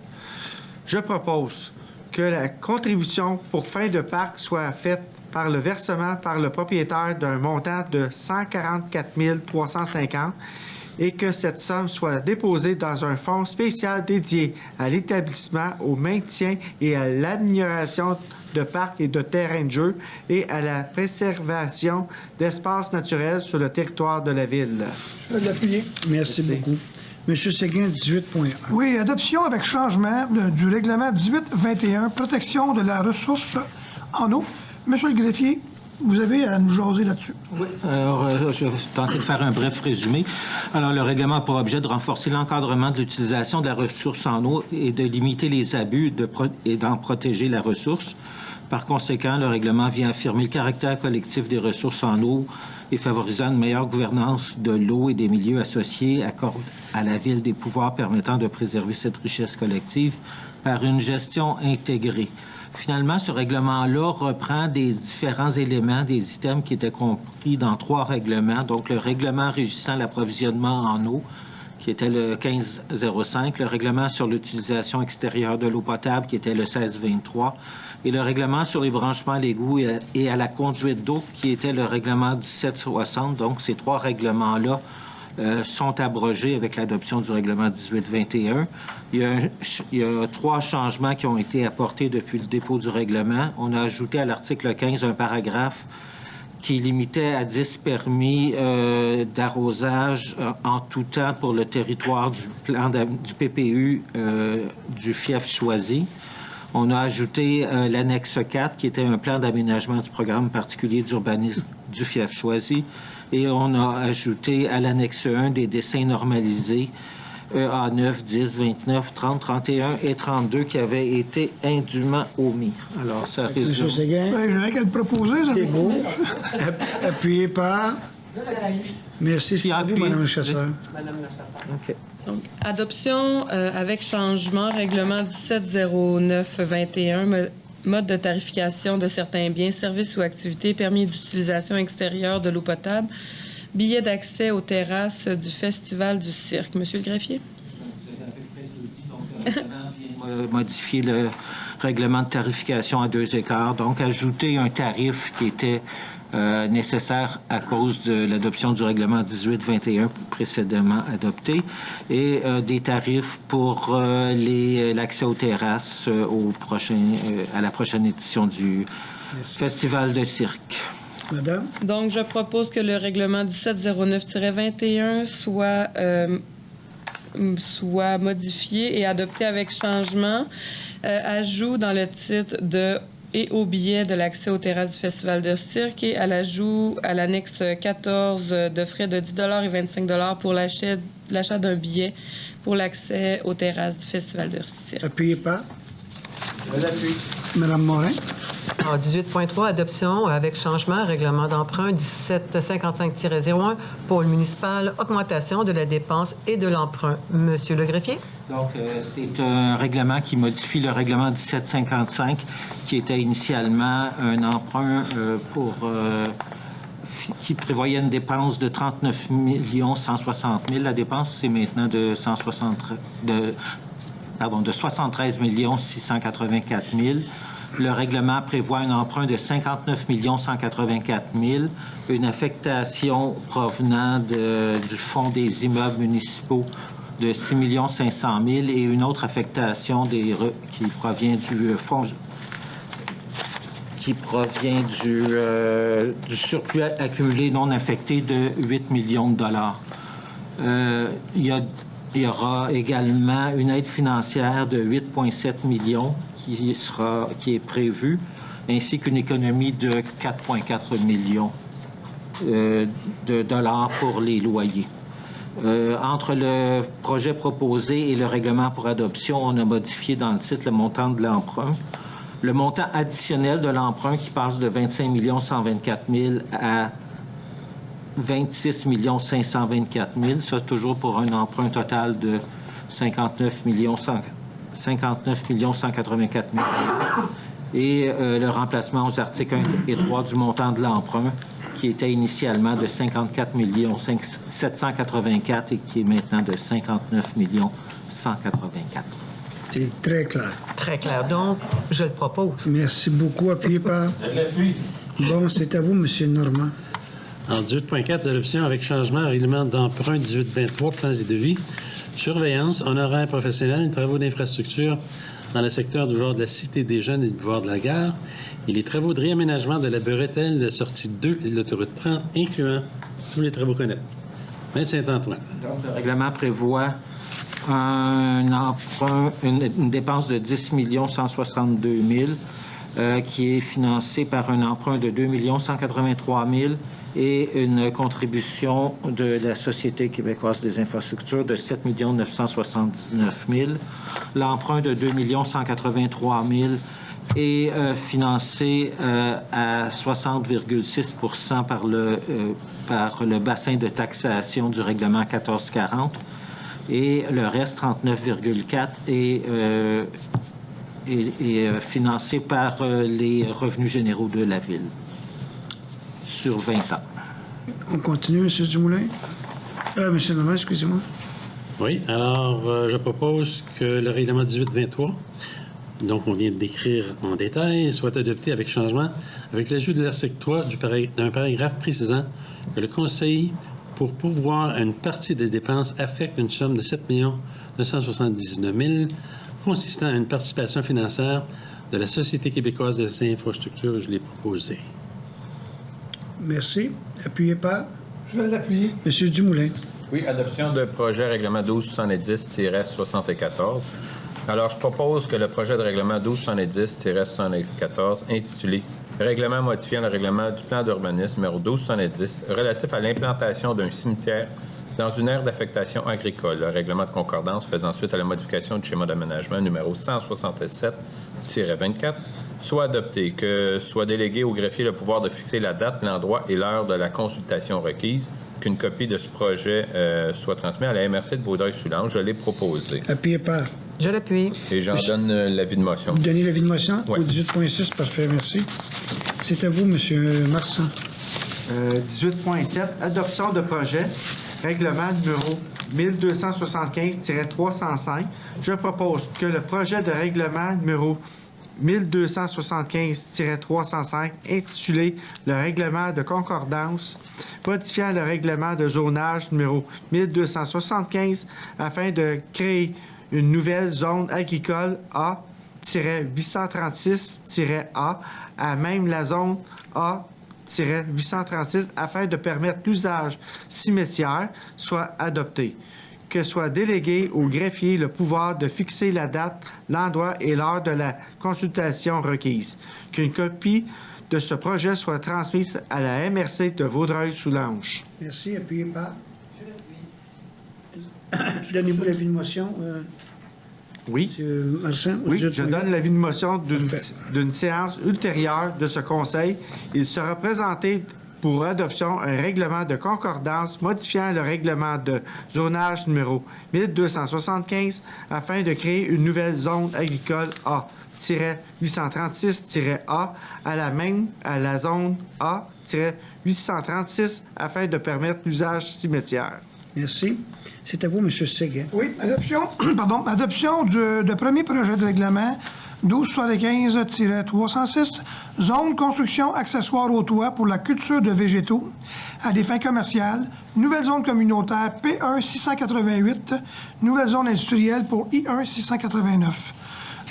Je propose que la contribution pour fin de parc soit faite par le versement par le propriétaire d'un montant de 144 350 et que cette somme soit déposée dans un fonds spécial dédié à l'établissement, au maintien et à l'amélioration de parcs et de terrains de jeu et à la préservation d'espaces naturels sur le territoire de la Ville. Je vais l'appuyer. Merci beaucoup. M. Séguin, 18.1. Oui, adoption avec changement du règlement 1821, protection de la ressource en eau. Monsieur le greffier, vous avez à nous jaser là-dessus. Oui. Alors, je vais tenter de faire un bref résumé. Alors, le règlement a pour objet de renforcer l'encadrement de l'utilisation de la ressource en eau et de limiter les abus et d'en protéger la ressource. Par conséquent, le règlement vient affirmer le caractère collectif des ressources en eau et favorisant une meilleure gouvernance de l'eau et des milieux associés, accorde à la Ville des pouvoirs permettant de préserver cette richesse collective par une gestion intégrée. Finalement, ce règlement-là reprend des différents éléments, des items qui étaient compris dans 3 règlements. Donc, le règlement régissant l'approvisionnement en eau, qui était le 1505, le règlement sur l'utilisation extérieure de l'eau potable, qui était le 1623, et le règlement sur les branchements à l'égout et à la conduite d'eau, qui était le règlement 1760. Donc, ces 3 règlements-là sont abrogés avec l'adoption du règlement 1821. Il y a 3 changements qui ont été apportés depuis le dépôt du règlement. On a ajouté à l'article 15 un paragraphe qui limitait à 10 permis d'arrosage en tout temps pour le territoire du PPU du fief choisi. On a ajouté l'annexe 4, qui était un plan d'aménagement du programme particulier d'urbanisme du fief choisi. Et on a ajouté à l'annexe 1 des dessins normalisés EA9, 10, 29, 30, 31 et 32 qui avaient été indûment omis. Alors, ça résume. M. Séguin? Je n'ai qu'à le proposer. C'est beau. Appuyé par... Merci. C'est à vous, Mme le chasseur. Madame la chasseur. OK. Donc, adoption avec changement, règlement 1709-21, mode de tarification de certains biens, services ou activités, permis d'utilisation extérieure de l'eau potable, billets d'accès aux terrasses du Festival du Cirque. Monsieur le greffier? Vous avez à peu près tout dit. Donc, le règlement vient modifier le règlement de tarification à 2 écarts, donc ajouter un tarif qui était nécessaire à cause de l'adoption du règlement 1821 précédemment adopté et des tarifs pour l'accès aux terrasses à la prochaine édition du Festival de cirque. Madame? Donc, je propose que le règlement 1709-21 soit modifié et adopté avec changement. Ajout dans le titre de et aux billets de l'accès aux terrasses du Festival de cirque et à l'ajout à l'annexe 14 de frais de 10 $ et 25 $ pour l'achat d'un billet pour l'accès aux terrasses du Festival de cirque. Appuyé par Je l'appuie. Mme Morin. En 18.3, adoption avec changement, règlement d'emprunt 1755-01, pôle municipal, augmentation de la dépense et de l'emprunt. Monsieur le greffier? Donc, c'est un règlement qui modifie le règlement 1755, qui était initialement un emprunt qui prévoyait une dépense de 39 160 000. La dépense, c'est maintenant de 73 684 000. Le règlement prévoit un emprunt de 59 184 000, une affectation provenant du Fonds des immeubles municipaux de 6 500 000 et une autre affectation qui provient du fonds du surplus accumulé non affecté de 8 millions de dollars. Il y aura également une aide financière de 8,7 millions qui est prévue, ainsi qu'une économie de 4,4 millions de dollars pour les loyers. Entre le projet proposé et le règlement pour adoption, on a modifié dans le titre le montant de l'emprunt. Le montant additionnel de l'emprunt qui passe de 25 124 000 à 26 524 000, ça toujours pour un emprunt total de 59 184 000. Et le remplacement aux articles 1 et 3 du montant de l'emprunt qui était initialement de 54 784 et qui est maintenant de 59 184. C'est très clair. Très clair. Donc, je le propose. Merci beaucoup. Appuyé par... Bon, c'est à vous, M. Normand. En 18.4, adoption avec changement, règlement d'emprunt 18.23, plans et devis, surveillance, honoraires professionnels, travaux d'infrastructure dans le secteur du boulevard de la Cité des Jeunes et du boulevard de la Gare, et les travaux de réaménagement de la bretelle de la sortie 2 et de l'autoroute 30, incluant tous les travaux connexes. Saint-Antoine. Donc, le règlement prévoit un emprunt, une dépense de 10 162 000 qui est financée par un emprunt de 2 183 000 et une contribution de la Société québécoise des infrastructures de 7 979 000. L'emprunt de 2 183 000 est financé à 60,6 % par le bassin de taxation du règlement 1440 et le reste, 39,4 est financé par les revenus généraux de la Ville sur 20 ans. On continue, M. Dumoulin. M. Normand, excusez-moi. Oui, alors je propose que le règlement 18-23, donc on vient de décrire en détail, soit adopté avec changement, avec l'ajout de l'article 3 d'un paragraphe précisant que le Conseil, pour pourvoir à une partie des dépenses, affecte une somme de 7 979 000 consistant à une participation financière de la Société québécoise des infrastructures. Je l'ai proposé. Merci. Appuyé par... Je vais l'appuyer. M. Dumoulin. Oui, adoption de projet règlement 1270-74. Alors, je propose que le projet de règlement 1270-74, intitulé « Règlement modifiant le règlement du plan d'urbanisme numéro 1270 relatif à l'implantation d'un cimetière dans une aire d'affectation agricole, le règlement de concordance faisant suite à la modification du schéma d'aménagement numéro 167-24, soit adopté, que soit délégué au greffier le pouvoir de fixer la date, l'endroit et l'heure de la consultation requise, qu'une copie de ce projet soit transmise à la MRC de Vaudreuil-Soulanges. Je l'ai proposé. Appuyé par... Je l'appuie. Et j'en donne l'avis de motion. Vous donnez l'avis de motion? Oui. Au 18.6, parfait, merci. C'est à vous, M. Marsan. 18.7, adoption de projet, règlement numéro 1275-305. Je propose que le projet de règlement numéro 1275-305, intitulé « Le règlement de concordance modifiant le règlement de zonage numéro 1275 afin de créer une nouvelle zone agricole A-836-A à même la zone A-836 afin de permettre l'usage cimetière soit adopté. que soit délégué au greffier le pouvoir de fixer la date, l'endroit et l'heure de la consultation requise. Qu'une copie de ce projet soit transmise à la MRC de Vaudreuil-Soulanges. Merci. Appuyé par. Donnez-vous l'avis de motion, Oui. M. Marchand? Oui, je donne l'avis de motion d'une séance ultérieure de ce Conseil. Il sera présenté pour adoption un règlement de concordance modifiant le règlement de zonage numéro 1275 afin de créer une nouvelle zone agricole A-836-A à la zone A-836 afin de permettre l'usage cimetière. Merci. C'est à vous, M. Séguin. Oui, adoption de premier projet de règlement 1275-306, zone construction accessoire au toit pour la culture de végétaux à des fins commerciales, nouvelle zone communautaire P1 688, nouvelle zone industrielle pour I1 689.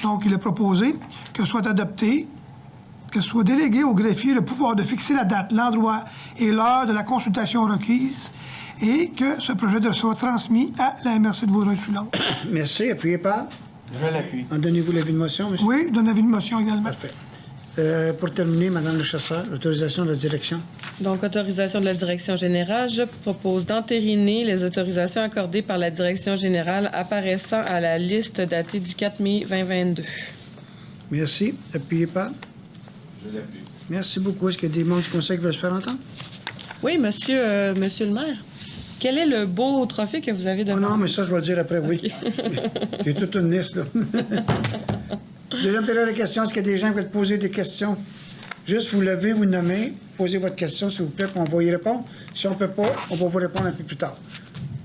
Donc, il est proposé que soit adopté, que soit délégué au greffier le pouvoir de fixer la date, l'endroit et l'heure de la consultation requise et que ce projet soit transmis à la MRC de Vaudreuil-Soulanges. Merci. Appuyé par. Je l'appuie. En donnez-vous l'avis de motion, monsieur? Oui, donne avis de motion également. Parfait. Pour terminer, Mme le chasseur, l'autorisation de la direction. Donc, autorisation de la direction générale. Je propose d'entériner les autorisations accordées par la direction générale apparaissant à la liste datée du 4 mai 2022. Merci. Appuyé par. Je l'appuie. Merci beaucoup. Est-ce qu'il y a des membres du conseil qui veulent se faire entendre? Oui, monsieur le maire. Quel est le beau trophée que vous avez devant Oh non, vous? mais ça, je vais le dire après, oui. J'ai toute une liste, là. Deuxième période de questions. Est-ce qu'il y a des gens qui veulent poser des questions? Juste vous levez, vous nommez, posez votre question, s'il vous plaît, puis on va y répondre. Si on ne peut pas, on va vous répondre un peu plus tard.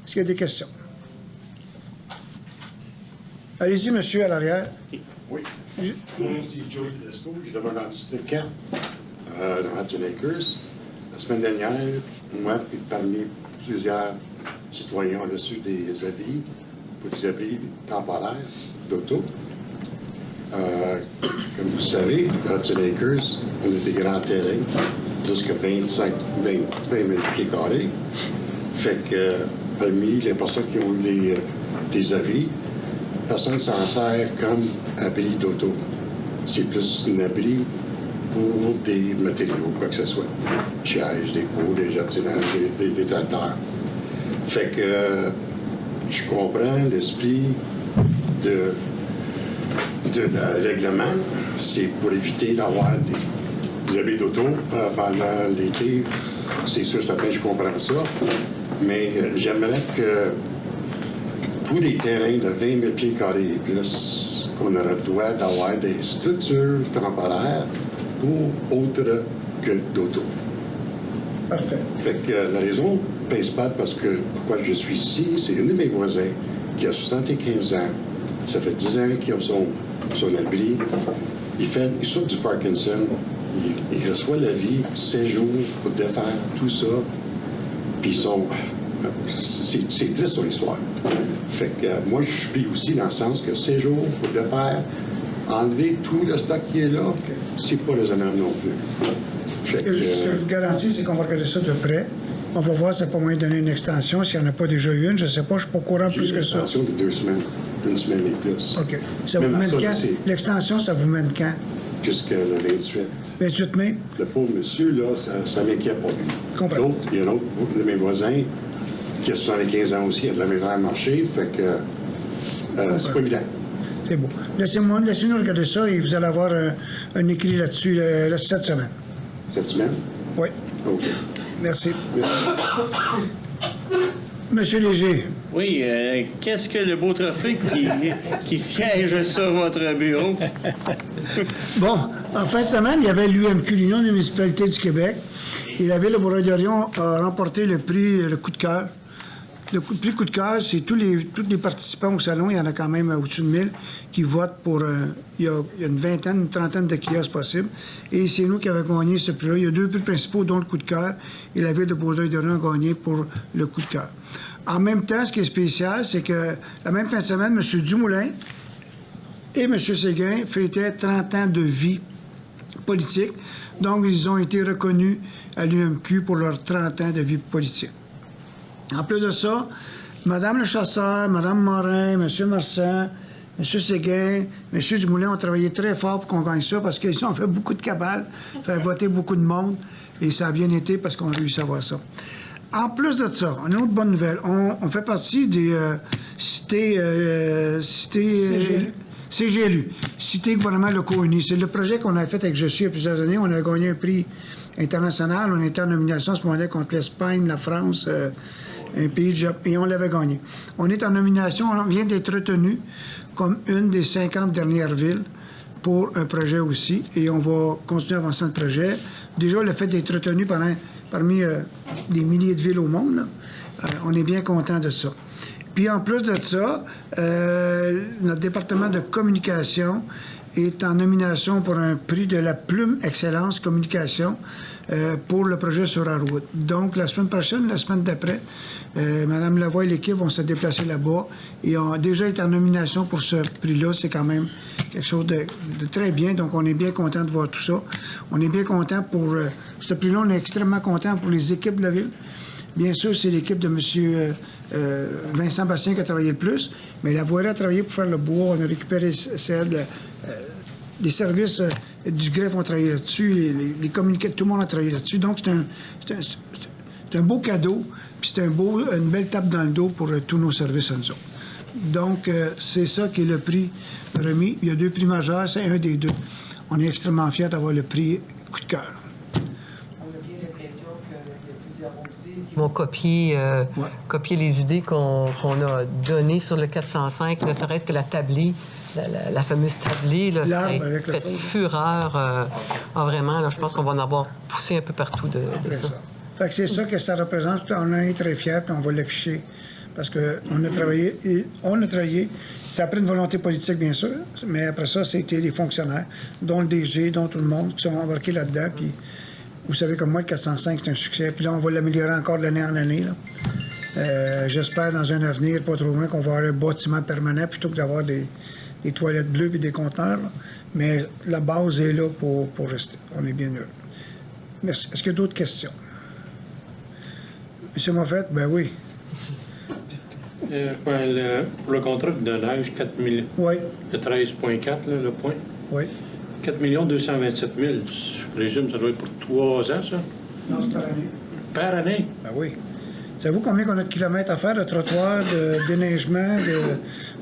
Est-ce qu'il y a des questions? Allez-y, monsieur, à l'arrière. Oui. Mon nom, c'est Joe Tedesco. Je demeure dans le district 4, dans Hudson Acres. La semaine dernière, moi, puis parmi plusieurs citoyens, on a reçu des avis pour des abris temporaires d'auto. Comme vous savez, à Hudson Acres, on a des grands terrains, jusqu'à 20 000 pieds carrés. Fait que parmi les personnes qui ont eu des avis, personne s'en sert comme abri d'auto. C'est plus un abri pour des matériaux, quoi que ce soit. Chaises, des pots, des jardinages, des tracteurs. Fait que je comprends l'esprit de le règlement. C'est pour éviter d'avoir des abris d'auto pendant l'été. C'est sûr, certain, je comprends ça. Mais j'aimerais que pour des terrains de 20 000 pieds carrés et plus, qu'on aurait le droit d'avoir des structures temporaires pour autre que d'auto. Parfait. Fait que la raison principale pourquoi je suis ici, c'est un de mes voisins qui a 75 ans. Ça fait 10 ans qu'il a son abri. Il souffre du Parkinson. Il reçoit la vie 16 jours pour défaire tout ça. Puis c'est triste son histoire. Fait que moi, je suis pris aussi dans le sens que 16 jours pour défaire, enlever tout le stock qui est là, c'est pas raisonnable non plus. Fait que, Ce que je vous garantis, c'est qu'on va regarder ça de près. On va voir si ça peut moyen de donner une extension, s'il n'y en a pas déjà eu une. Je ne sais pas, je ne suis pas au courant plus que ça. Une extension de 2 semaines, 1 semaine et plus. OK. Ça vous Même mène ça, quand? c'est- L'extension, ça vous mène quand? Jusqu'à le 28. 28 mai? Le pauvre monsieur, là, ça m'inquiète pas lui. Comprends. L'autre, il y a un autre de mes voisins qui a 75 ans aussi, il a de la misère à marcher, fait que c'est pas évident. C'est beau. Laissez-nous regarder ça et vous allez avoir un écrit là-dessus cette semaine. Cette semaine? Oui. OK. Merci. Monsieur Léger. Oui, qu'est-ce que le beau trophée qui siège sur votre bureau? Bon, en fin de semaine, il y avait l'UMQ, l'Union des municipalités du Québec. Et la Ville de Vaudreuil-Dorion a remporté le prix Le Coup de cœur. Le prix Coup de cœur, c'est tous les participants au salon, il y en a quand même au-dessus de 1000 qui votent pour... il y a une vingtaine, une trentaine de kiosques possibles. Et c'est nous qui avons gagné ce prix-là. Il y a 2 prix principaux, dont le Coup de cœur. Et la Ville de Vaudreuil-Dorion a gagné pour le Coup de cœur. En même temps, ce qui est spécial, c'est que la même fin de semaine, M. Dumoulin et M. Séguin fêtaient 30 ans de vie politique. Donc, ils ont été reconnus à l'UMQ pour leurs 30 ans de vie politique. En plus de ça, Madame Le Chasseur, Madame Morin, Monsieur Marsan, Monsieur Séguin, Monsieur Dumoulin ont travaillé très fort pour qu'on gagne ça parce qu'ici, on fait beaucoup de cabales, fait voter beaucoup de monde et ça a bien été parce qu'on a réussi à avoir ça. En plus de ça, une autre bonne nouvelle, on fait partie des CGLU, Cité Gouvernement Locaux Unis. C'est le projet qu'on a fait avec Je suis il y a plusieurs années. On a gagné un prix international. On était en nomination à ce moment-là contre l'Espagne, la France, un pays du Japon, et on l'avait gagné. On est en nomination, on vient d'être retenu comme une des 50 dernières villes pour un projet aussi, et on va continuer à avancer le projet. Déjà, le fait d'être retenu parmi des milliers de villes au monde, là, on est bien content de ça. Puis en plus de ça, notre département de communication est en nomination pour un prix de la Plume Excellence Communication pour le projet sur Harwood. Donc, la semaine prochaine, la semaine d'après, Mme Lavoie et l'équipe vont se déplacer là-bas et ont déjà été en nomination pour ce prix-là. C'est quand même quelque chose de très bien. Donc, on est bien content de voir tout ça. On est bien content pour ce prix-là. On est extrêmement content pour les équipes de la ville. Bien sûr, c'est l'équipe de M. Vincent Bastien qui a travaillé le plus, mais la Voirie a travaillé pour faire le bois. On a récupéré celle, les services du greffe ont travaillé là-dessus, les communicants, tout le monde a travaillé là-dessus. Donc, c'est un beau cadeau, puis c'est une belle tape dans le dos pour tous nos services à nous autres. Donc, c'est ça qui est le prix remis. Il y a 2 prix majeurs, c'est un des 2. On est extrêmement fiers d'avoir le prix coup de cœur. Ils vont copier les idées qu'on a données sur le 405, ne serait-ce que la tablée, la fameuse tablée, là, cette fureur. Vraiment, là, je pense qu'on va en avoir poussé un peu partout de ça. Fait que c'est ça que ça représente. On en est très fiers, puis on va l'afficher. Parce qu'on a travaillé. Ça a pris une volonté politique, bien sûr, mais après ça, c'était les fonctionnaires, dont le DG, dont tout le monde, qui sont embarqués là-dedans. Puis vous savez comme moi, le 405, c'est un succès. Puis là, on va l'améliorer encore d'année en année. J'espère, dans un avenir pas trop loin, qu'on va avoir un bâtiment permanent plutôt que d'avoir des toilettes bleues et des conteneurs. Là. Mais la base est là pour rester. On est bien heureux. Merci. Est-ce qu'il y a d'autres questions? M. Moffett, ben oui. Pour le contrat de neige, 4 millions. Oui. Le 13,4, le point. Oui. 4 227 000. Je présume que ça doit être pour 3 ans, ça? Non, c'est par année. Par année? Ben oui. Savez-vous combien on a de kilomètres à faire de trottoirs, de déneigement,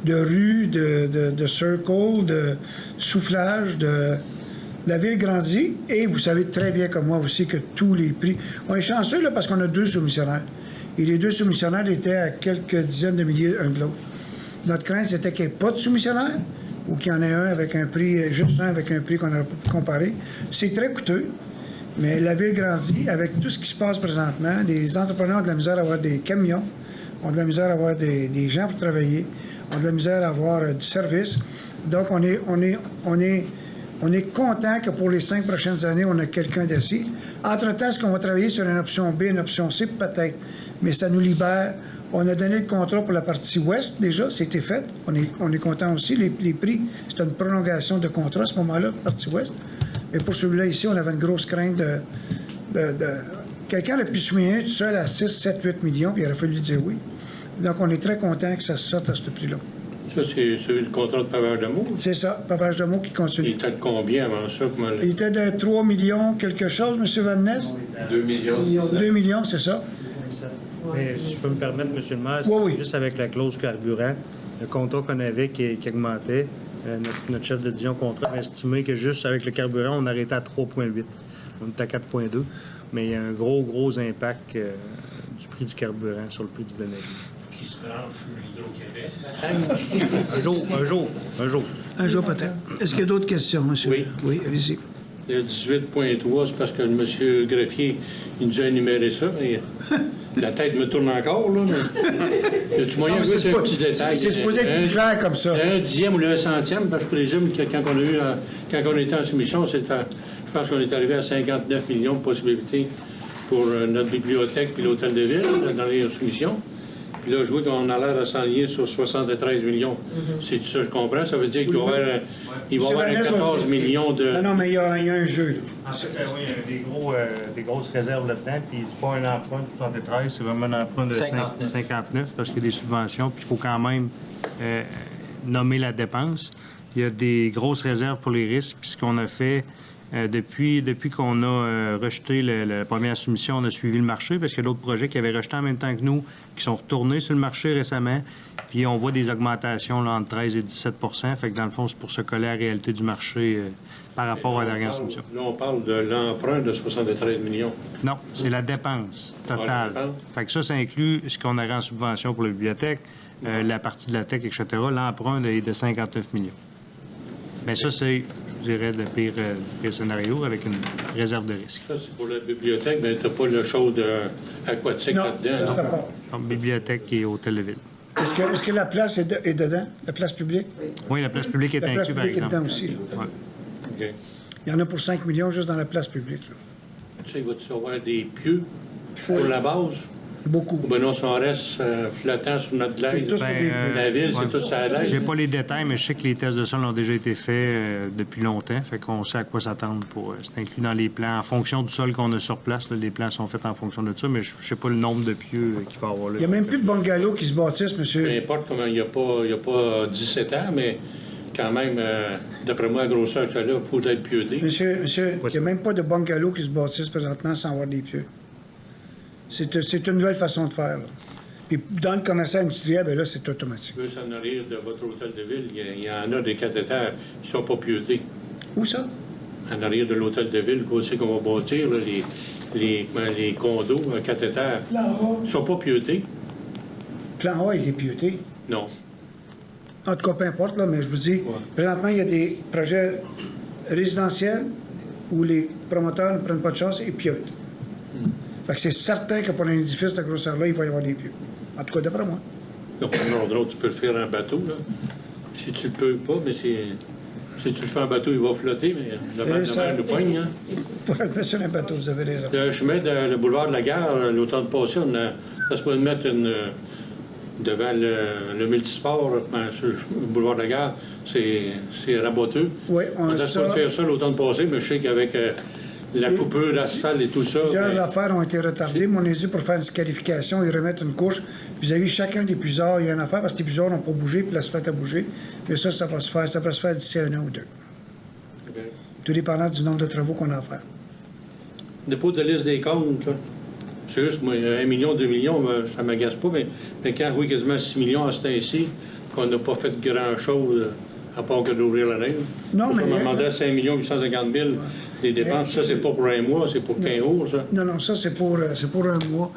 de rues, de circles, de soufflage, la ville grandit, et vous savez très bien comme moi aussi que tous les prix... On est chanceux là, parce qu'on a 2 soumissionnaires. Et les 2 soumissionnaires étaient à quelques dizaines de milliers un de l'autre. Notre crainte, c'était qu'il n'y ait pas de soumissionnaire ou qu'il y en ait un avec un prix, juste un avec un prix qu'on n'aurait pas pu comparer. C'est très coûteux, mais la ville grandit avec tout ce qui se passe présentement. Les entrepreneurs ont de la misère à avoir des camions, ont de la misère à avoir des gens pour travailler, ont de la misère à avoir du service. Donc, on est content que pour les 5 prochaines années, on a quelqu'un d'assis. Entre-temps, est-ce qu'on va travailler sur une option B, une option C? Peut-être. Mais ça nous libère. On a donné le contrat pour la partie ouest, déjà. C'était fait. On est content aussi. Les prix, c'est une prolongation de contrat à ce moment-là, partie ouest. Mais pour celui-là, ici, on avait une grosse crainte de... Quelqu'un aurait pu soumettre tout seul à 6, 7, 8 millions, puis il aurait fallu lui dire oui. Donc, on est très content que ça sorte à ce prix-là. Ça, c'est le contrat de Pavage d'amour? C'est ça, Pavage d'amour qui continue. Il était de combien avant ça? Il était de 3 millions quelque chose, M. Van Ness? 2 millions. 2 millions, c'est ça. Mais si je peux me permettre, M. le maire, oui. Juste avec la clause carburant, le contrat qu'on avait qui augmentait, notre chef de division contrat a estimé que juste avec le carburant, on arrêtait à 3,8. On était à 4,2. Mais il y a un gros impact du prix du carburant sur le prix du déneigement. Qui se branche sur l'Hydro-Québec. Un jour. Un jour peut-être. Est-ce qu'il y a d'autres questions, monsieur? Oui. Oui, allez-y. Le 18,3, c'est parce que le monsieur greffier, il nous a énuméré ça, mais la tête me tourne encore, là. Y a-tu moyen de voir un petit détail? C'est supposé être plus clair comme ça. Un dixième ou le centième, parce que je présume que quand on était en soumission, je pense qu'on est arrivé à 59 millions de possibilités pour notre bibliothèque puis l'hôtel de ville, dans les soumissions. Puis là, je vois qu'on a l'air de s'enligner sur 73 millions. C'est ça, je comprends. Ça veut dire qu'il va y avoir, 14 millions de... Non, mais il y a un jeu, là. En fait, oui, il y a des grosses réserves là-dedans, puis c'est pas un emprunt de 73, c'est vraiment un emprunt de 59 parce qu'il y a des subventions, puis il faut quand même nommer la dépense. Il y a des grosses réserves pour les risques, puis ce qu'on a fait depuis qu'on a rejeté la première soumission, on a suivi le marché parce qu'il y a d'autres projets qui avaient rejeté en même temps que nous, qui sont retournés sur le marché récemment, puis on voit des augmentations là, entre 13 et 17 %. Fait que dans le fond, c'est pour se coller à la réalité du marché par rapport à la dernière soumission. Là, on parle de l'emprunt de 73 millions. Non, c'est la dépense totale. La dépense. Fait que ça inclut ce qu'on aurait en subvention pour la bibliothèque, la partie de la tech, etc. L'emprunt est de 59 millions. Bien, ça, c'est, je dirais, le pire scénario avec une réserve de risque. Ça, c'est pour la bibliothèque, mais tu n'as pas le show aquatique là-dedans. Non. Donc, bibliothèque et hôtel de ville. Est-ce que la place est dedans, la place publique? Oui, la place publique est La place inclue, par publique est exemple. dedans aussi, là. Ouais. OK. Il y en a pour 5 millions juste dans la place publique, là. Tu sais, vas-tu avoir des pieux pour la base? Beaucoup. Ou bien non, si on reste flottant sur notre glaise? C'est tout sur des- La ville, c'est tout ça à l'aise? J'ai pas les détails, mais je sais que les tests de sol ont déjà été faits depuis longtemps. Fait qu'on sait à quoi s'attendre pour. C'est inclus dans les plans. En fonction du sol qu'on a sur place, là, les plans sont faits en fonction de ça, mais je sais pas le nombre de pieux qu'il va y avoir là. Il n'y a même plus de bungalows qui se bâtissent, monsieur. Peu importe comment, il n'y a pas 17 ans, mais quand même, d'après moi, à grosseur que ça là, il faut être pieuté. Monsieur, il n'y a même pas de bungalows qui se bâtissent présentement sans avoir des pieux. C'est une nouvelle façon de faire, là. Puis dans le commerce industriel, bien là, c'est automatique. Plus en arrière de votre hôtel de ville, il y en a des cathéters qui ne sont pas pieutés. Où ça? En arrière de l'hôtel de ville, c'est qu'on va bâtir, là, les condos, cathéters, ils ne sont pas pieutés. Plan A, il est pieuté. Non. En tout cas, peu importe, là, mais je vous dis, présentement, il y a des projets résidentiels où les promoteurs ne prennent pas de chance et pieutent. Fait que c'est certain que pour un édifice de grosseur-là, il va y avoir des pieux. En tout cas, d'après moi. Donc, un autre, tu peux le faire en bateau, là. Si tu le peux pas, mais si tu le fais en bateau, il va flotter, mais le mer nous poigne, hein. Pour le mettre sur un bateau, vous avez raison. Le chemin de le boulevard de la Gare, l'automne passé, ça se peut mettre devant le multisport, sur le boulevard de la Gare, c'est raboteux. Oui, on a se ça. peut faire ça l'automne passé, mais je sais qu'avec la coupure d'asphalte et tout ça... Plusieurs affaires ont été retardées, mais on est dû pour faire une scarification et remettre une couche. Vis-à-vis chacun des puisards, il y a une affaire parce que les puisards n'ont pas bougé, puis l'asphalte a bougé. Mais ça va se faire. Ça va se faire d'ici 1 an ou 2. Okay. Tout dépendant du nombre de travaux qu'on a à faire. Dépôt de liste des comptes, là. C'est juste, moi, 1 million, 2 millions, ça ne m'agace pas, mais quand oui, quasiment 6 millions à ce temps-ci, qu'on n'a pas fait grand-chose, à part que d'ouvrir l'année. Non, mais... On m'a demandé à 5 850 000 des dépenses. Ça, c'est pas pour un mois, c'est pour 15 jours, ça. Non, ça, c'est pour un mois.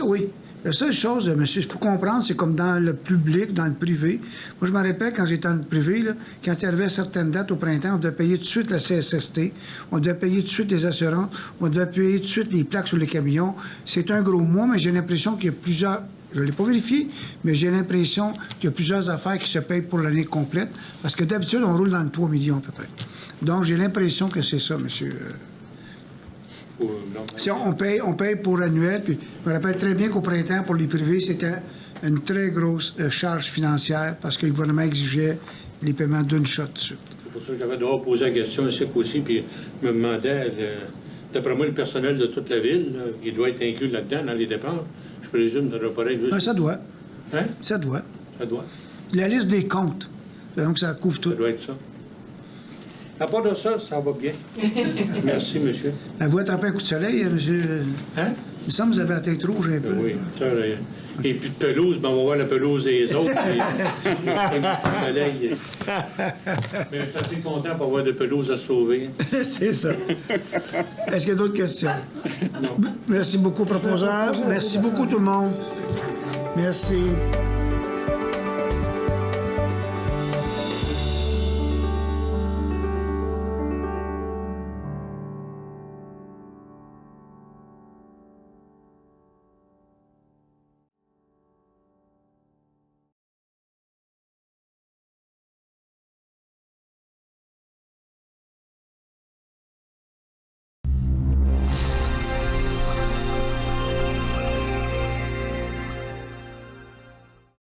Oui. La seule chose, monsieur, il faut comprendre, c'est comme dans le public, dans le privé. Moi, je me rappelle, quand j'étais dans le privé, là, quand il arrivait certaines dates au printemps, on devait payer tout de suite la CSST, on devait payer tout de suite les assurances, on devait payer tout de suite les plaques sur les camions. C'est un gros mois, mais j'ai l'impression qu'il y a plusieurs... Je ne l'ai pas vérifié, mais j'ai l'impression qu'il y a plusieurs affaires qui se payent pour l'année complète, parce que d'habitude, on roule dans le 3 millions à peu près. Donc, j'ai l'impression que c'est ça, monsieur. Si on paye pour annuel, puis je me rappelle très bien qu'au printemps, pour les privés, c'était une très grosse charge financière parce que le gouvernement exigeait les paiements d'une shot dessus. C'est pour ça que j'avais d'abord posé la question ici aussi, puis je me demandais, d'après moi, le personnel de toute la ville, là, il doit être inclus là-dedans, dans les dépenses. Je présume de reparer. Ça doit. Hein? Ça doit. Ça doit. La liste des comptes. Donc, ça couvre tout. Ça doit être ça. À part de ça, ça va bien. Merci, monsieur. Vous attrapez un coup de soleil, monsieur? Hein? Il me semble que vous avez la tête rouge un peu. Oui. Ça, et puis de pelouse, ben on va voir la pelouse des autres. Mais je suis assez content pour avoir de pelouse à sauver. C'est ça. Est-ce qu'il y a d'autres questions? Non. Merci beaucoup, proposeur. Merci beaucoup, tout le monde. Merci.